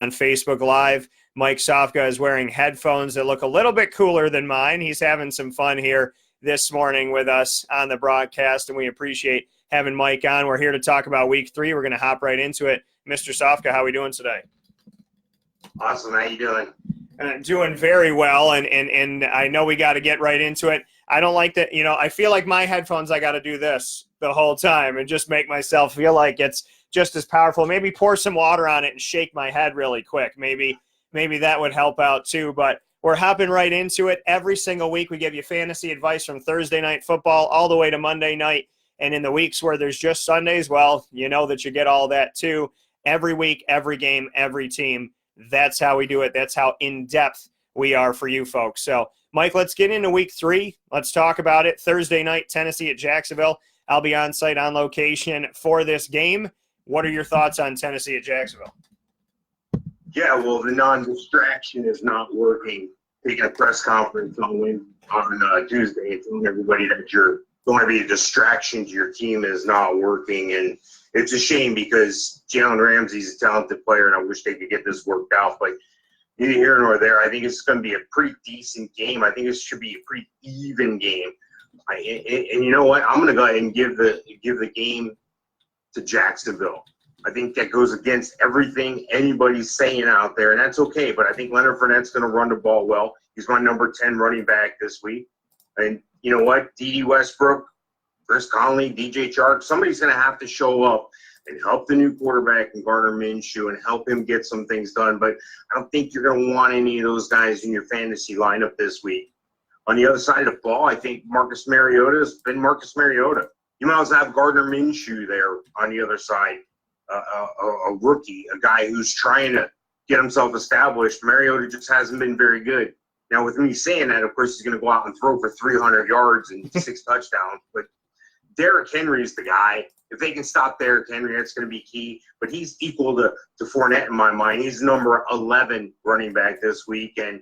on Facebook Live. Mike Sofka is wearing headphones that look a little bit cooler than mine. He's having some fun here this morning with us on the broadcast, and we appreciate having Mike on. We're here to talk about Week 3. We're going to hop right into it. Mr. Sofka, how are we doing today? Awesome. How you doing? Doing very well, and I know we got to get right into it. I don't like that, I feel like my headphones, I got to do this the whole time and just make myself feel like it's just as powerful. Maybe pour some water on it and shake my head really quick. Maybe that would help out too, but we're hopping right into it. Every single week we give you fantasy advice from Thursday night football all the way to Monday night, and in the weeks where there's just Sundays, well, you know that you get all that too. Every week, every game, every team. That's how we do it. That's how in-depth we are for you folks. So, Mike, let's get into Week 3. Let's talk about it. Thursday night, Tennessee at Jacksonville. I'll be on site on location for this game. What are your thoughts on Tennessee at Jacksonville? Yeah, well, the non-distraction is not working. Taking a press conference on Tuesday and telling everybody that you're going to be a distraction to your team is not working. And it's a shame because Jalen Ramsey's a talented player, and I wish they could get this worked out. But neither here nor there. I think it's going to be a pretty decent game. I think it should be a pretty even game. And you know what? I'm going to go ahead and give the game to Jacksonville. I think that goes against everything anybody's saying out there, and that's okay. But I think Leonard Fournette's going to run the ball well. He's my number 10 running back this week. And you know what? Dede Westbrook, Chris Conley, DJ Chark, somebody's going to have to show up and help the new quarterback and Gardner Minshew and help him get some things done. But I don't think you're going to want any of those guys in your fantasy lineup this week. On the other side of the ball, I think Marcus Mariota has been Marcus Mariota. You might as well have Gardner Minshew there on the other side, a rookie, a guy who's trying to get himself established. Mariota just hasn't been very good. Now, with me saying that, of course, he's going to go out and throw for 300 yards and 6 touchdowns. But Derrick Henry's the guy. If they can stop Derrick Henry, that's going to be key. But he's equal to Fournette in my mind. He's number 11 running back this week. And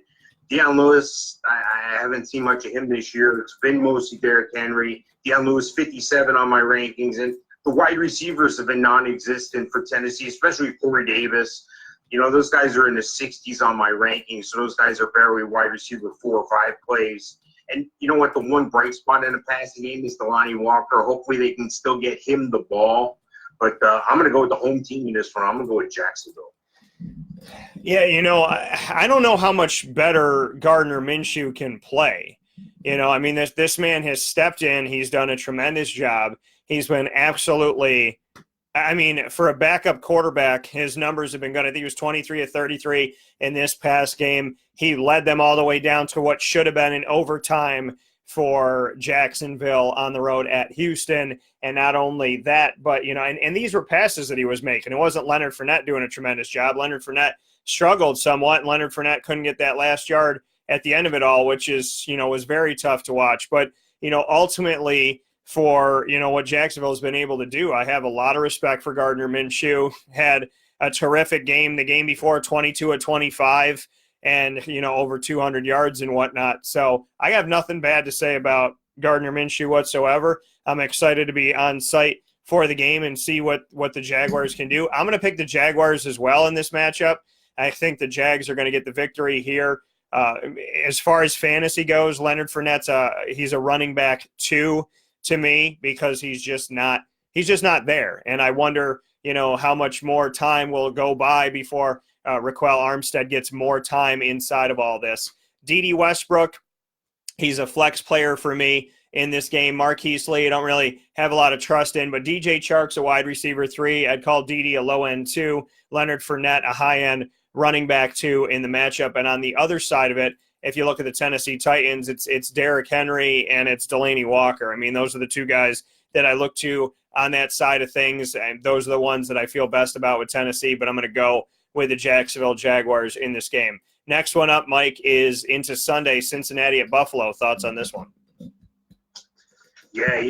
Deion Lewis, I haven't seen much of him this year. It's been mostly Derrick Henry. Deion Lewis, 57 on my rankings. And the wide receivers have been non-existent for Tennessee, especially Corey Davis. You know, those guys are in the 60s on my rankings. So those guys are barely wide receiver 4 or 5 plays. And you know what? The one bright spot in the passing game is Delanie Walker. Hopefully they can still get him the ball. But I'm going to go with the home team in this one. I'm going to go with Jacksonville. Yeah, I don't know how much better Gardner Minshew can play. I mean, this man has stepped in. He's done a tremendous job. He's been absolutely – I mean, for a backup quarterback, his numbers have been good. I think he was 23 of 33 in this past game. He led them all the way down to what should have been an overtime for Jacksonville on the road at Houston. And not only that, but, and these were passes that he was making. It wasn't Leonard Fournette doing a tremendous job. Leonard Fournette struggled somewhat, and Leonard Fournette couldn't get that last yard at the end of it all, which is, was very tough to watch. But, ultimately – for, what Jacksonville has been able to do. I have a lot of respect for Gardner Minshew. Had a terrific game the game before, 22 of 25, and, over 200 yards and whatnot. So I have nothing bad to say about Gardner Minshew whatsoever. I'm excited to be on site for the game and see what the Jaguars can do. I'm going to pick the Jaguars as well in this matchup. I think the Jags are going to get the victory here. As far as fantasy goes, Leonard Fournette's he's a running back 2 to me because he's just not there. And I wonder, how much more time will go by before Raquel Armstead gets more time inside of all this. Dede Westbrook, he's a flex player for me in this game. Marquise Lee, I don't really have a lot of trust in, but DJ Chark's a wide receiver 3. I'd call Dede a low-end 2. Leonard Fournette, a high-end running back 2 in the matchup. And on the other side of it, if you look at the Tennessee Titans, it's Derrick Henry and it's Delanie Walker. I mean, those are the 2 guys that I look to on that side of things, and those are the ones that I feel best about with Tennessee, but I'm going to go with the Jacksonville Jaguars in this game. Next one up, Mike, is into Sunday, Cincinnati at Buffalo. Thoughts on this one? Yeah,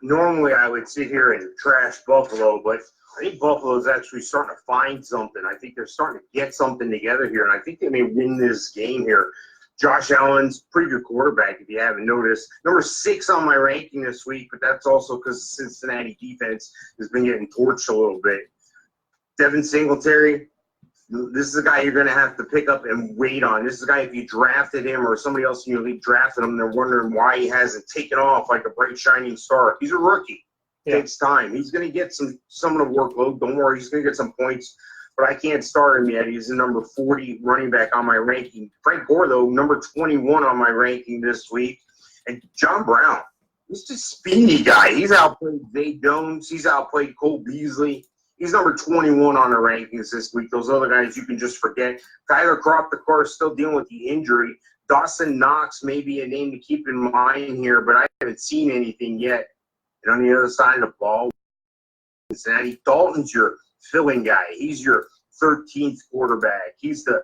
normally I would sit here and trash Buffalo, but I think Buffalo is actually starting to find something. I think they're starting to get something together here, and I think they may win this game here. Josh Allen's pretty good quarterback, if you haven't noticed. Number 6 on my ranking this week, but that's also because the Cincinnati defense has been getting torched a little bit. Devin Singletary, This is a guy you're going to have to pick up and wait on. This is a guy, if you drafted him or somebody else in your league drafted him, they're wondering why he hasn't taken off like a bright, shining star. He's a rookie. It takes time. He's going to get some of the workload. Don't worry. He's going to get some points, but I can't start him yet. He's the number 40 running back on my ranking. Frank Gore, though, number 21 on my ranking this week. And John Brown, he's just a speedy guy. He's outplayed Zay Jones. He's outplayed Cole Beasley. He's number 21 on the rankings this week. Those other guys you can just forget. Tyler Kroft, of course, still dealing with the injury. Dawson Knox may be a name to keep in mind here, but I haven't seen anything yet. And on the other side of the ball, Cincinnati, Dalton's your filling guy. He's your 13th quarterback. He's the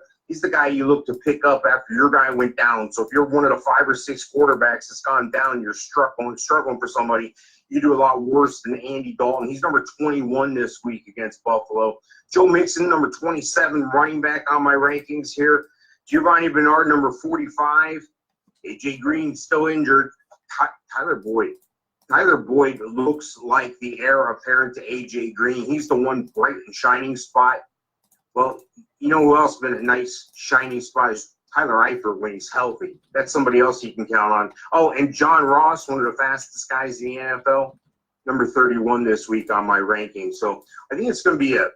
guy you look to pick up after your guy went down. So if you're one of the 5 or 6 quarterbacks that's gone down, you're struggling for somebody, you do a lot worse than Andy Dalton. He's number 21 this week against Buffalo. Joe Mixon, number 27 running back on my rankings here. Giovanni Bernard, number 45. A.J. Green, still injured. Tyler Boyd looks like the heir apparent to A.J. Green. He's the one bright and shining spot. Well, you know who else been a nice shining spot is Tyler Eifert when he's healthy. That's somebody else you can count on. Oh, and John Ross, one of the fastest guys in the NFL, number 31 this week on my ranking. So I think it's going to be a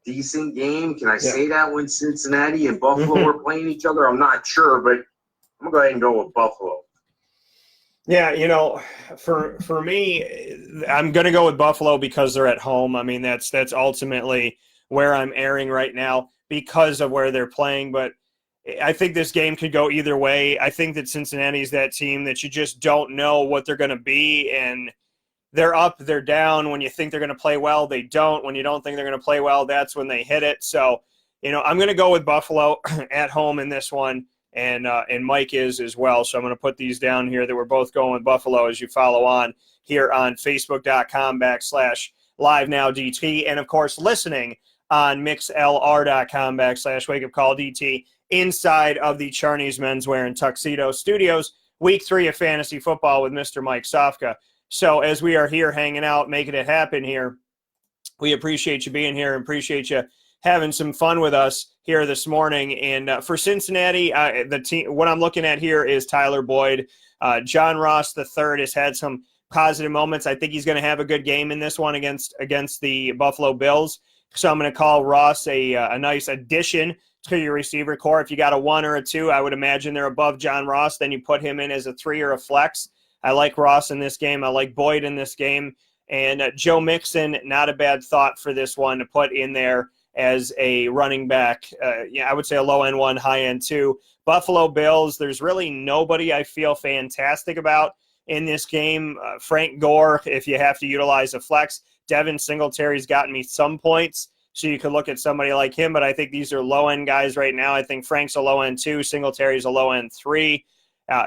decent game. Can I say that when Cincinnati and Buffalo are playing each other? I'm not sure, but I'm going to go ahead and go with Buffalo. Yeah, you know, for me, I'm going to go with Buffalo because they're at home. I mean, that's ultimately where I'm erring right now because of where they're playing. But I think this game could go either way. I think that Cincinnati's that team that you just don't know what they're going to be, and they're up, they're down. When you think they're going to play well, they don't. When you don't think they're going to play well, that's when they hit it. So, you know, I'm going to go with Buffalo at home in this one, and Mike is as well. So I'm going to put these down here that we're both going with Buffalo as you follow on here on Facebook.com/LiveNowDT, and, of course, listening on MixLR.com/WakeUpCallDT inside of the Charney's Menswear and Tuxedo Studios, Week 3 of Fantasy Football with Mr. Mike Sofka. So as we are here hanging out, making it happen here, we appreciate you being here and appreciate you having some fun with us here this morning. And for Cincinnati, the team, what I'm looking at here is Tyler Boyd. John Ross III has had some positive moments. I think he's going to have a good game in this one against the Buffalo Bills. So I'm going to call Ross a nice addition to your receiver core. If you got a 1 or a 2, I would imagine they're above John Ross. Then you put him in as a 3 or a flex. I like Ross in this game. I like Boyd in this game. And Joe Mixon, not a bad thought for this one to put in there as a running back. I would say a low-end 1, high-end 2. Buffalo Bills, there's really nobody I feel fantastic about in this game. Frank Gore, if you have to utilize a flex. Devin Singletary's gotten me some points, so you could look at somebody like him, but I think these are low-end guys right now. I think Frank's a low-end 2, Singletary's a low-end 3.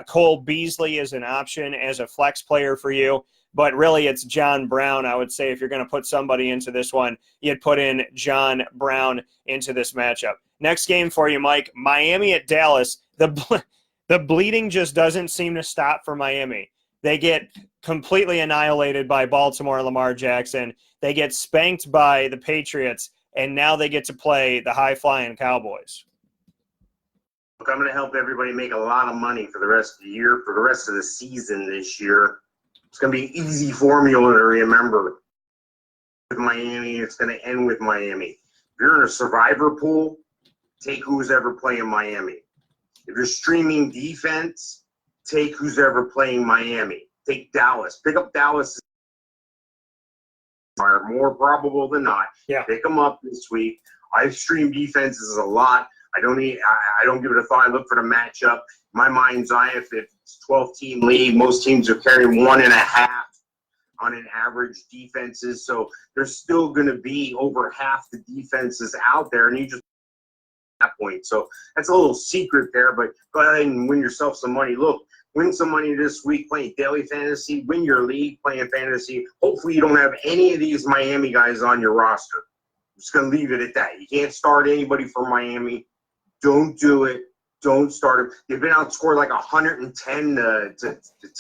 Cole Beasley is an option as a flex player for you, but really it's John Brown. I would say if you're going to put somebody into this one, you'd put in John Brown into this matchup. Next game for you, Mike, Miami at Dallas. The bleeding just doesn't seem to stop for Miami. They get completely annihilated by Baltimore and Lamar Jackson. They get spanked by the Patriots, and now they get to play the high-flying Cowboys. Look, I'm going to help everybody make a lot of money for the rest of the year, for the rest of the season this year. It's going to be an easy formula to remember. With Miami, it's going to end with Miami. If you're in a survivor pool, take who's ever playing Miami. If you're streaming defense, take who's ever playing Miami. Take Dallas. Pick up Dallas. Are more probable than not. Yeah. Pick them up this week. I stream defenses a lot. I don't give it a thought. I look for the matchup. My mind's eye, if it's 12-team league, most teams are carrying 1.5 on an average defenses. So there's still going to be over half the defenses out there, and you just that point. So that's a little secret there, but go ahead and win yourself some money. Look, win some money this week playing daily fantasy. Win your league playing fantasy. Hopefully you don't have any of these Miami guys on your roster. I'm just going to leave it at that. You can't start anybody from Miami. Don't do it. Don't start them. They've been outscored like 110 to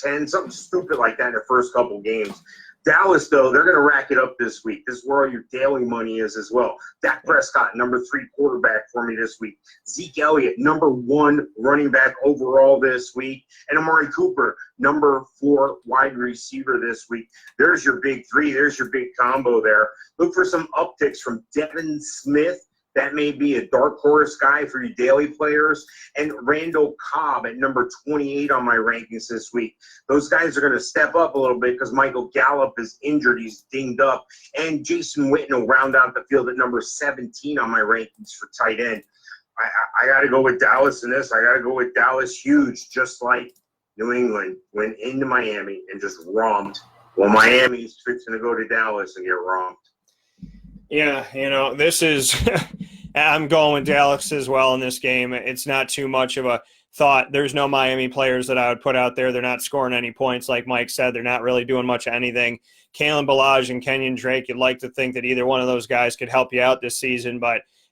10, something stupid like that in their first couple games. Dallas, though, they're going to rack it up this week. This is where all your daily money is as well. Dak Prescott, number 3 quarterback for me this week. Zeke Elliott, number 1 running back overall this week. And Amari Cooper, number 4 wide receiver this week. There's your big 3. There's your big combo there. Look for some upticks from Devin Smith. That may be a dark horse guy for you daily players. And Randall Cobb at number 28 on my rankings this week. Those guys are going to step up a little bit because Michael Gallup is injured. He's dinged up. And Jason Witten will round out the field at number 17 on my rankings for tight end. I got to go with Dallas in this. I got to go with Dallas huge, just like New England went into Miami and just romped. Well, Miami's fixing to go to Dallas and get romped. Yeah, this is – I'm going with Dallas as well in this game. It's not too much of a thought. There's no Miami players that I would put out there. They're not scoring any points, like Mike said. They're not really doing much of anything. Kalen Ballage and Kenyon Drake, you'd like to think that either one of those guys could help you out this season,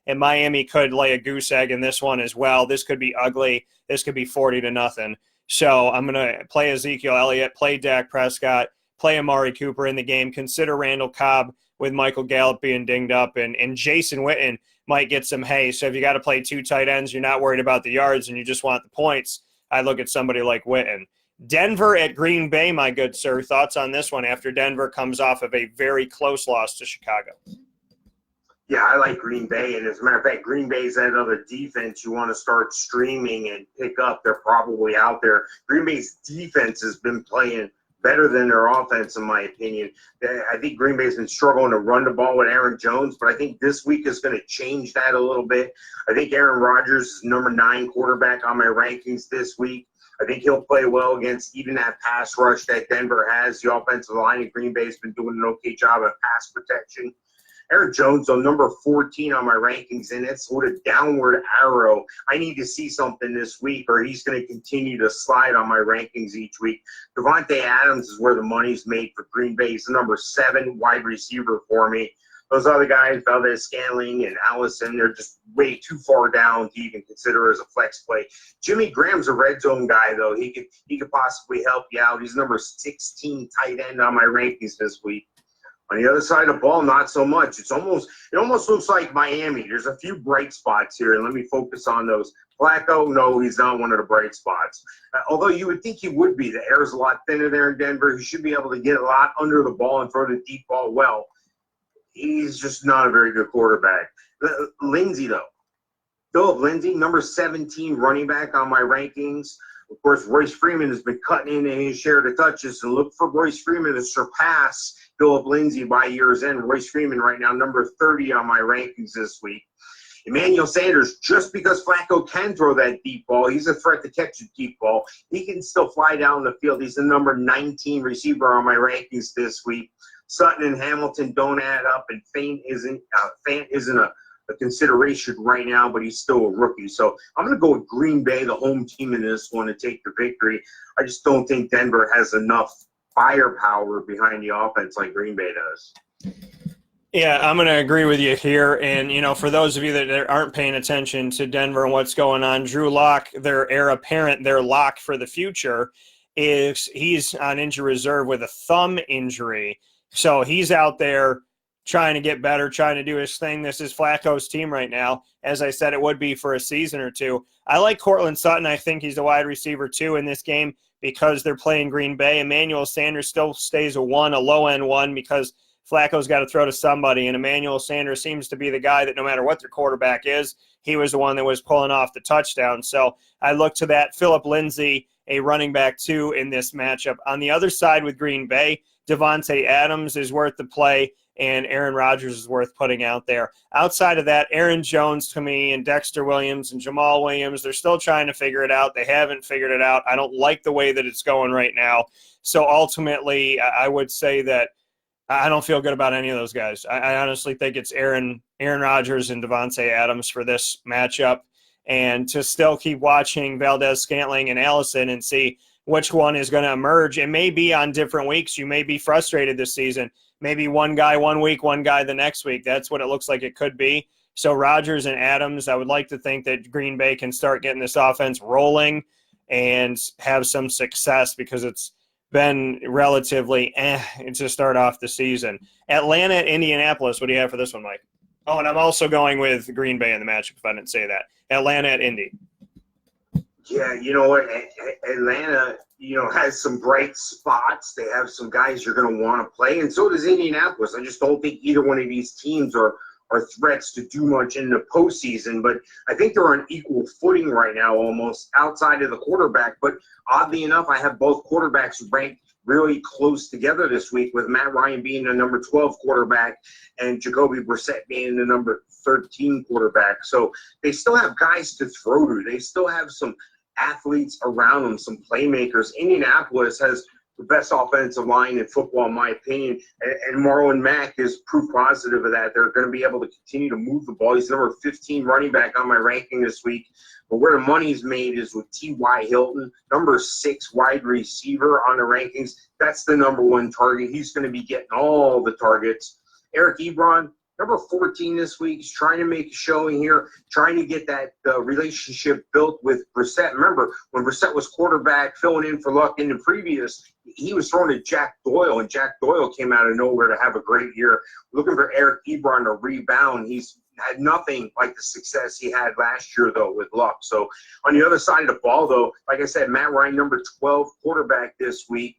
and Miami could lay a goose egg in this one as well. This could be ugly. This could be 40-0. So I'm going to play Ezekiel Elliott, play Dak Prescott, play Amari Cooper in the game, consider Randall Cobb with Michael Gallup being dinged up, and Jason Witten might get some hay. So if you got to play 2 tight ends, you're not worried about the yards and you just want the points, I look at somebody like Witten. Denver at Green Bay, my good sir. Thoughts on this one after Denver comes off of a very close loss to Chicago? Yeah, I like Green Bay. And as a matter of fact, Green Bay's that other defense you want to start streaming and pick up. They're probably out there. Green Bay's defense has been playing better than their offense, in my opinion. I think Green Bay's been struggling to run the ball with Aaron Jones, but I think this week is going to change that a little bit. I think Aaron Rodgers is number 9 quarterback on my rankings this week. I think he'll play well against even that pass rush that Denver has. The offensive line of Green Bay's been doing an okay job of pass protection. Aaron Jones, though, number 14 on my rankings, and it's sort of downward arrow. I need to see something this week, or he's going to continue to slide on my rankings each week. Davante Adams is where the money's made for Green Bay. He's the number 7 wide receiver for me. Those other guys, Valdez-Scantling and Allison, they're just way too far down to even consider as a flex play. Jimmy Graham's a red zone guy, though. He could possibly help you out. He's number 16 tight end on my rankings this week. On the other side of the ball, not so much. It almost looks like Miami. There's a few bright spots here, and let me focus on those. Flacco, no, he's not one of the bright spots. Although you would think he would be. The air's a lot thinner there in Denver. He should be able to get a lot under the ball and throw the deep ball well. He's just not a very good quarterback. Lindsey, though. Philip Lindsay, number 17 running back on my rankings. Of course, Royce Freeman has been cutting in his share of the touches, and look for Royce Freeman to surpass Philip Lindsay by year's end. Royce Freeman right now, number 30 on my rankings this week. Emmanuel Sanders, just because Flacco can throw that deep ball, he's a threat to catch a deep ball. He can still fly down the field. He's the number 19 receiver on my rankings this week. Sutton and Hamilton don't add up, and Fant isn't a consideration right now, but he's still a rookie. So I'm going to go with Green Bay, the home team in this one, to take the victory. I just don't think Denver has enough firepower behind the offense like Green Bay does. Yeah, I'm going to agree with you here. And, for those of you that aren't paying attention to Denver and what's going on, Drew Lock, their heir apparent, their lock for the future, he's on injury reserve with a thumb injury. So he's out there trying to get better, trying to do his thing. This is Flacco's team right now. As I said, it would be for a season or two. I like Cortland Sutton. I think he's a wide receiver, too, in this game because they're playing Green Bay. Emmanuel Sanders still stays a low-end one, because Flacco's got to throw to somebody, and Emmanuel Sanders seems to be the guy that no matter what their quarterback is, he was the one that was pulling off the touchdown. So I look to that. Philip Lindsay, a running back, too, in this matchup. On the other side with Green Bay, Davante Adams is worth the play, and Aaron Rodgers is worth putting out there. Outside of that, Aaron Jones to me and Dexter Williams and Jamal Williams, they're still trying to figure it out. They haven't figured it out. I don't like the way that it's going right now. So ultimately, I would say that I don't feel good about any of those guys. I honestly think it's Aaron Rodgers and Davante Adams for this matchup, and to still keep watching Valdez-Scantling and Allison and see which one is going to emerge. It may be on different weeks. You may be frustrated this season. Maybe one guy one week, one guy the next week. That's what it looks like it could be. So Rodgers and Adams, I would like to think that Green Bay can start getting this offense rolling and have some success, because it's been relatively to start off the season. Atlanta at Indianapolis. What do you have for this one, Mike? Oh, and I'm also going with Green Bay in the matchup, if I didn't say that. Atlanta at Indy. Yeah, you know what? Atlanta, has some bright spots. They have some guys you're going to want to play, and so does Indianapolis. I just don't think either one of these teams are threats to do much in the postseason, but I think they're on equal footing right now, almost outside of the quarterback. But oddly enough, I have both quarterbacks ranked really close together this week, with Matt Ryan being the number 12 quarterback and Jacoby Brissett being the number 13 quarterback. So they still have guys to throw to. They still have some athletes around them, some playmakers. Indianapolis has the best offensive line in football, in my opinion, and Marlon Mack is proof positive of that. They're going to be able to continue to move the ball. He's number 15 running back on my ranking this week. But where the money's made is with T.Y. Hilton, number 6 wide receiver on the rankings. That's the number 1 target. He's going to be getting all the targets. Eric Ebron, number 14 this week. He's trying to make a showing here, trying to get that relationship built with Brissett. Remember, when Brissett was quarterback, filling in for Luck in the previous, he was throwing to Jack Doyle, and Jack Doyle came out of nowhere to have a great year. Looking for Eric Ebron to rebound. He's had nothing like the success he had last year, though, with Luck. So on the other side of the ball, though, like I said, Matt Ryan, number 12 quarterback this week.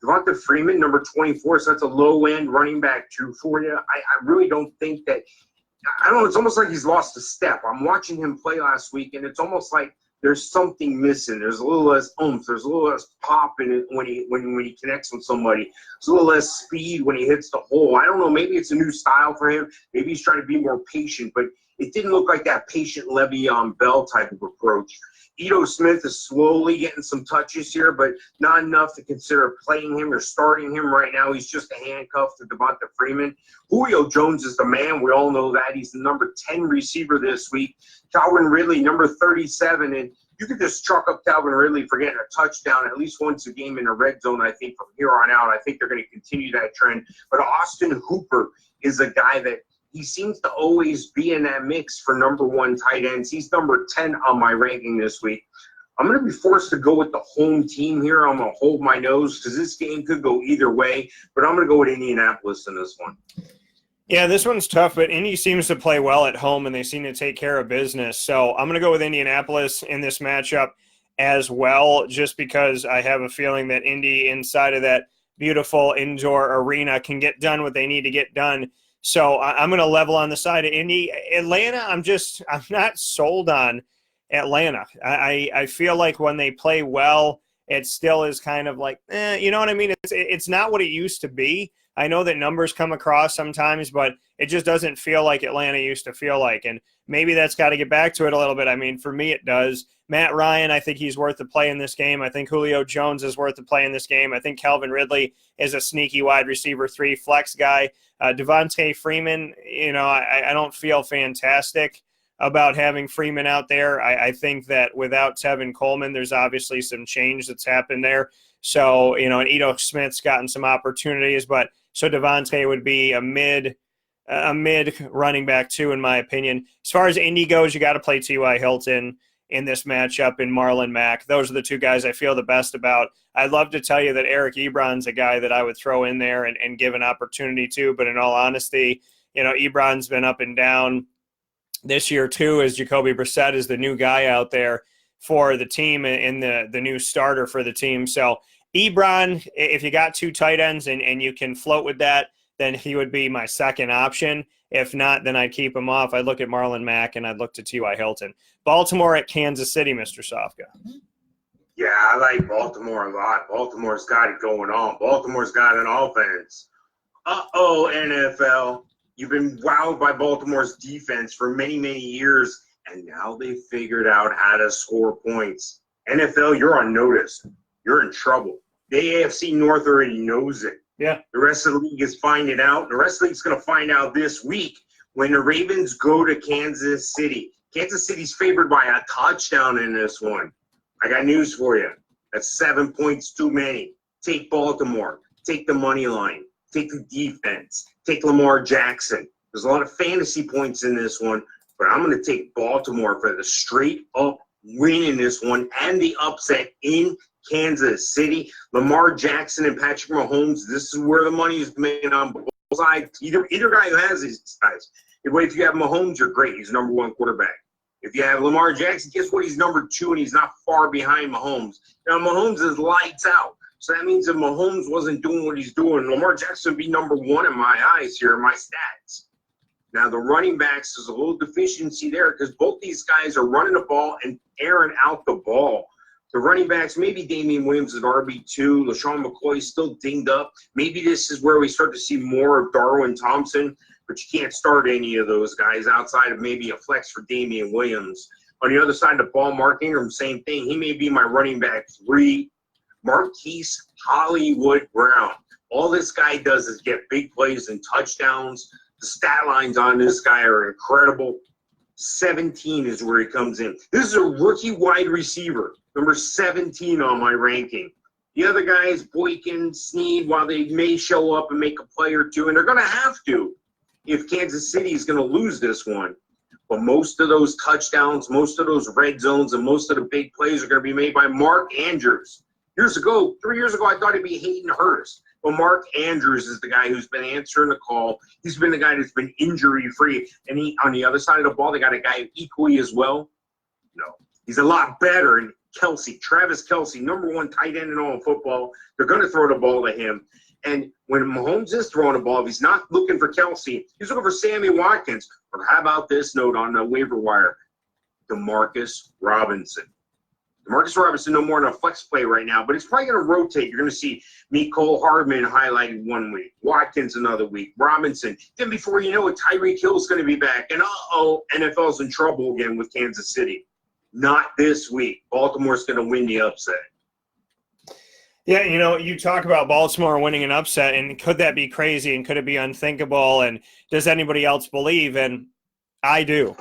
Devonta Freeman, number 24, so that's a low-end running back too for you. I really don't think that – I don't know, it's almost like he's lost a step. I'm watching him play last week, and it's almost like there's something missing. There's a little less oomph. There's a little less pop in it when he connects with somebody. There's a little less speed when he hits the hole. I don't know. Maybe it's a new style for him. Maybe he's trying to be more patient, but it didn't look like that patient Le'Veon Bell type of approach. Ito Smith is slowly getting some touches here, but not enough to consider playing him or starting him right now. He's just a handcuff to Devonta Freeman. Julio Jones is the man. We all know that. He's the number 10 receiver this week. Calvin Ridley, number 37. And you could just chalk up Calvin Ridley for getting a touchdown at least once a game in the red zone, I think, from here on out. I think they're going to continue that trend. But Austin Hooper is a guy that he seems to always be in that mix for number 1 tight ends. He's number 10 on my ranking this week. I'm going to be forced to go with the home team here. I'm going to hold my nose because this game could go either way, but I'm going to go with Indianapolis in this one. Yeah, this one's tough, but Indy seems to play well at home, and they seem to take care of business. So I'm going to go with Indianapolis in this matchup as well, just because I have a feeling that Indy, inside of that beautiful indoor arena, can get done what they need to get done. So I'm going to level on the side of Indy. Atlanta, I'm not sold on Atlanta. I feel like when they play well, it still is kind of like, you know what I mean? It's not what it used to be. I know that numbers come across sometimes, but it just doesn't feel like Atlanta used to feel like. And maybe that's got to get back to it a little bit. I mean, for me, it does. Matt Ryan, I think he's worth the play in this game. I think Julio Jones is worth the play in this game. I think Calvin Ridley is a sneaky wide receiver 3 flex guy. Devonta Freeman, I don't feel fantastic about having Freeman out there. I think that without Tevin Coleman, there's obviously some change that's happened there. So, and Ito Smith's gotten some opportunities, but so Devonta would be a mid running back too, in my opinion. As far as Indy goes, you got to play T.Y. Hilton in this matchup in Marlon Mack. Those are the 2 guys I feel the best about. I'd love to tell you that Eric Ebron's a guy that I would throw in there and give an opportunity to, but in all honesty, Ebron's been up and down this year too, as Jacoby Brissett is the new guy out there for the team and the new starter for the team. So Ebron, if you got 2 tight ends and you can float with that, then he would be my second option. If not, then I'd keep him off. I'd look at Marlon Mack and I'd look to T.Y. Hilton. Baltimore at Kansas City, Mr. Sofka. Yeah, I like Baltimore a lot. Baltimore's got it going on. Baltimore's got an offense. NFL. You've been wowed by Baltimore's defense for many, many years, and now they figured out how to score points. NFL, you're on notice. You're in trouble. The AFC North already knows it. Yeah. The rest of the league is finding out. The rest of the league's going to find out this week when the Ravens go to Kansas City. Kansas City's favored by a touchdown in this one. I got news for you. That's 7 points too many. Take Baltimore. Take the money line. Take the defense. Take Lamar Jackson. There's a lot of fantasy points in this one, but I'm going to take Baltimore for the straight-up win in this one and the upset in Kansas City. Lamar Jackson and Patrick Mahomes, this is where the money is made on both sides. Either guy who has these guys. If you have Mahomes, you're great. He's number one quarterback. If you have Lamar Jackson, guess what? He's number two, and he's not far behind Mahomes. Now, Mahomes is lights out. So that means if Mahomes wasn't doing what he's doing, Lamar Jackson would be number one in my eyes here in my stats. Now, the running backs is a little deficiency there because both these guys are running the ball and airing out the ball. The running backs, maybe Damian Williams is RB2. LaShawn McCoy is still dinged up. Maybe this is where we start to see more of Darwin Thompson, but you can't start any of those guys outside of maybe a flex for Damian Williams. On the other side of the ball, Mark Ingram, same thing. He may be my running back 3. Marquise Hollywood Brown. All this guy does is get big plays and touchdowns. The stat lines on this guy are incredible. 17 is where he comes in. This is a rookie wide receiver, number 17 on my ranking. The other guys, Boykin, Snead, while they may show up and make a play or two, and they're going to have to if Kansas City is going to lose this one. But most of those touchdowns, most of those red zones, and most of the big plays are going to be made by Mark Andrews. 3 years ago, I thought it'd be Hayden Hurst. But Mark Andrews is the guy who's been answering the call. He's been the guy that's been injury-free. And on the other side of the ball, they got a guy equally as well. No, he's a lot better. And Kelce, Travis Kelce, number 1 tight end in all of football. They're going to throw the ball to him. And when Mahomes is throwing the ball, if he's not looking for Kelce, he's looking for Sammy Watkins. Or how about this note on the waiver wire? Demarcus Robinson. Demarcus Robinson no more in a flex play right now, but it's probably going to rotate. You're going to see Mecole Hardman highlighted one week, Watkins another week, Robinson. Then before you know it, Tyreek Hill's going to be back. And NFL's in trouble again with Kansas City. Not this week. Baltimore's going to win the upset. Yeah, you talk about Baltimore winning an upset, and could that be crazy, and could it be unthinkable, and does anybody else believe? And I do.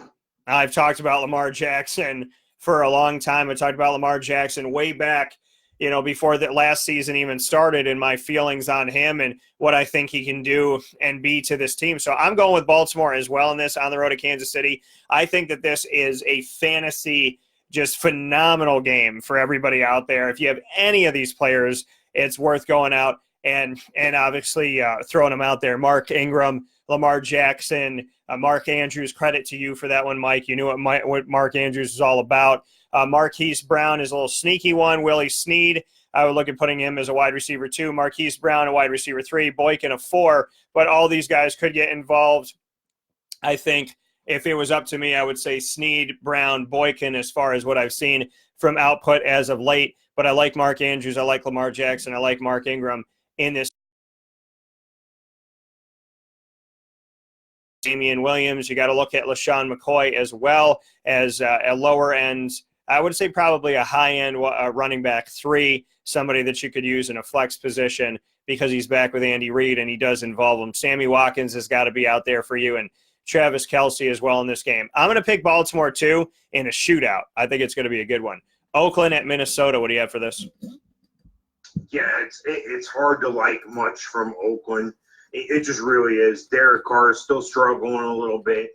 I've talked about Lamar Jackson for a long time. I talked about Lamar Jackson way back, before the last season even started, and my feelings on him and what I think he can do and be to this team. So I'm going with Baltimore as well in this on the road to Kansas City. I think that this is a fantasy, just phenomenal game for everybody out there. If you have any of these players, it's worth going out and obviously throwing them out there. Mark Ingram, Lamar Jackson, Mark Andrews, credit to you for that one, Mike. You knew what Mark Andrews is all about. Marquise Brown is a little sneaky one. Willie Snead, I would look at putting him as a wide receiver 2. Marquise Brown, a wide receiver 3. Boykin, a 4. But all these guys could get involved. I think if it was up to me, I would say Snead, Brown, Boykin as far as what I've seen from output as of late. But I like Mark Andrews. I like Lamar Jackson. I like Mark Ingram in this. Damian Williams, you got to look at LaShawn McCoy as well as a lower end. I would say probably a high-end running back 3, somebody that you could use in a flex position because he's back with Andy Reid and he does involve him. Sammy Watkins has got to be out there for you, and Travis Kelce as well in this game. I'm going to pick Baltimore, too, in a shootout. I think it's going to be a good one. Oakland at Minnesota, what do you have for this? Yeah, it's hard to like much from Oakland. It just really is. Derek Carr is still struggling a little bit.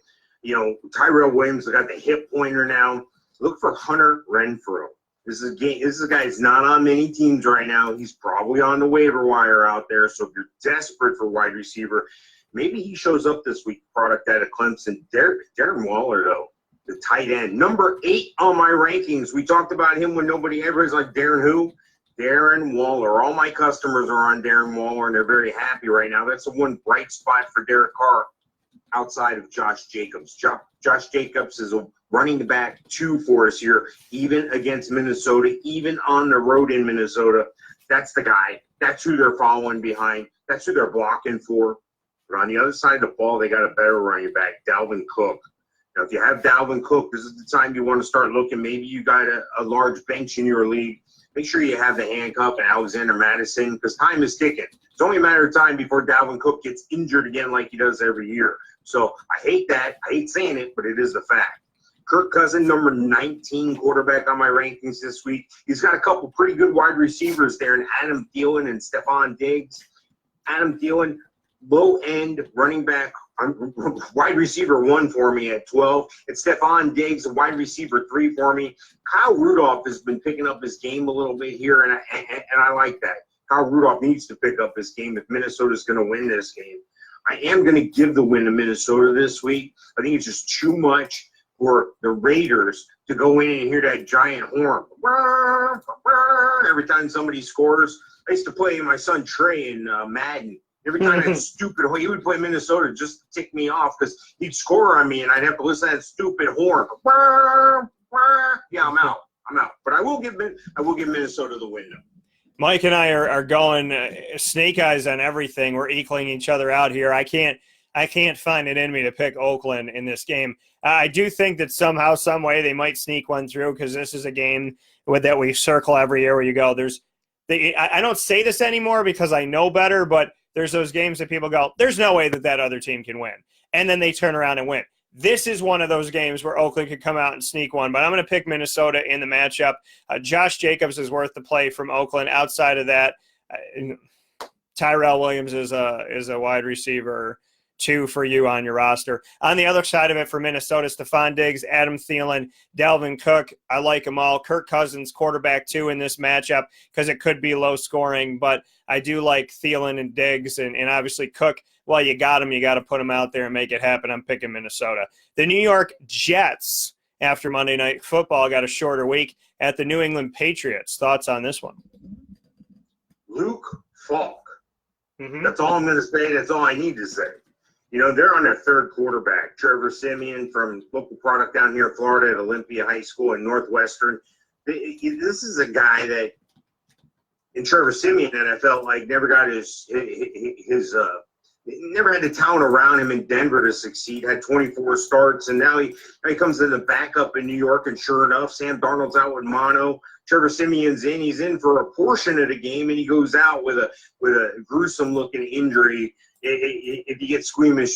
Tyrell Williams got the hip pointer now. Look for Hunter Renfrow. This is a guy who's not on many teams right now. He's probably on the waiver wire out there. So if you're desperate for wide receiver, maybe he shows up this week, product out of Clemson. Darren Waller, though, the tight end. Number 8 on my rankings. We talked about him when nobody ever is like Darren who? Darren Waller. All my customers are on Darren Waller, and they're very happy right now. That's the one bright spot for Derek Carr outside of Josh Jacobs. Josh Jacobs is a running back 2 for us here, even against Minnesota, even on the road in Minnesota. That's the guy. That's who they're following behind. That's who they're blocking for. But on the other side of the ball, they got a better running back, Dalvin Cook. Now, if you have Dalvin Cook, this is the time you want to start looking. Maybe you got a large bench in your league. Make sure you have the handcuff and Alexander Madison because time is ticking. It's only a matter of time before Dalvin Cook gets injured again like he does every year. So I hate that. I hate saying it, but it is the fact. Kirk Cousins, number 19 quarterback on my rankings this week. He's got a couple pretty good wide receivers there in Adam Thielen and Stephon Diggs. Adam Thielen, low-end running back wide receiver 1 for me at 12. It's Stephon Diggs, wide receiver 3 for me. Kyle Rudolph has been picking up his game a little bit here, and I like that. Kyle Rudolph needs to pick up his game if Minnesota's going to win this game. I am going to give the win to Minnesota this week. I think it's just too much for the Raiders to go in and hear that giant horn every time somebody scores. I used to play my son Trey in Madden. Every time that stupid horn, he would play Minnesota just to tick me off because he'd score on me and I'd have to listen to that stupid horn. Yeah, I'm out. But I will give Minnesota the win. Mike and I are going snake eyes on everything. We're equaling each other out here. I can't find it in me to pick Oakland in this game. I do think that somehow, some way, they might sneak one through because this is a game that we circle every year where you go, I don't say this anymore because I know better, but there's those games that people go, there's no way that other team can win. And then they turn around and win. This is one of those games where Oakland could come out and sneak one, but I'm going to pick Minnesota in the matchup. Josh Jacobs is worth the play from Oakland. Outside of that, Tyrell Williams is a wide receiver 2 for you on your roster. On the other side of it for Minnesota, Stephon Diggs, Adam Thielen, Dalvin Cook. I like them all. Kirk Cousins, quarterback 2 in this matchup because it could be low scoring, but I do like Thielen and Diggs and obviously Cook. Well, you got him. You got to put him out there and make it happen. I'm picking Minnesota. The New York Jets, after Monday Night Football, got a shorter week at the New England Patriots. Thoughts on this one? Luke Falk. That's all I'm going to say. That's all I need to say. You know, they're on their 3rd quarterback, Trevor Siemian from local product down here in Florida at Olympia High School in Northwestern. This is a guy that, in Trevor Siemian, that I felt like never got never had the talent around him in Denver to succeed, had 24 starts, and now he comes in the backup in New York, and sure enough, Sam Darnold's out with mono. Trevor Siemian's in. He's in for a portion of the game, and he goes out with a gruesome-looking injury. If you get squeamish,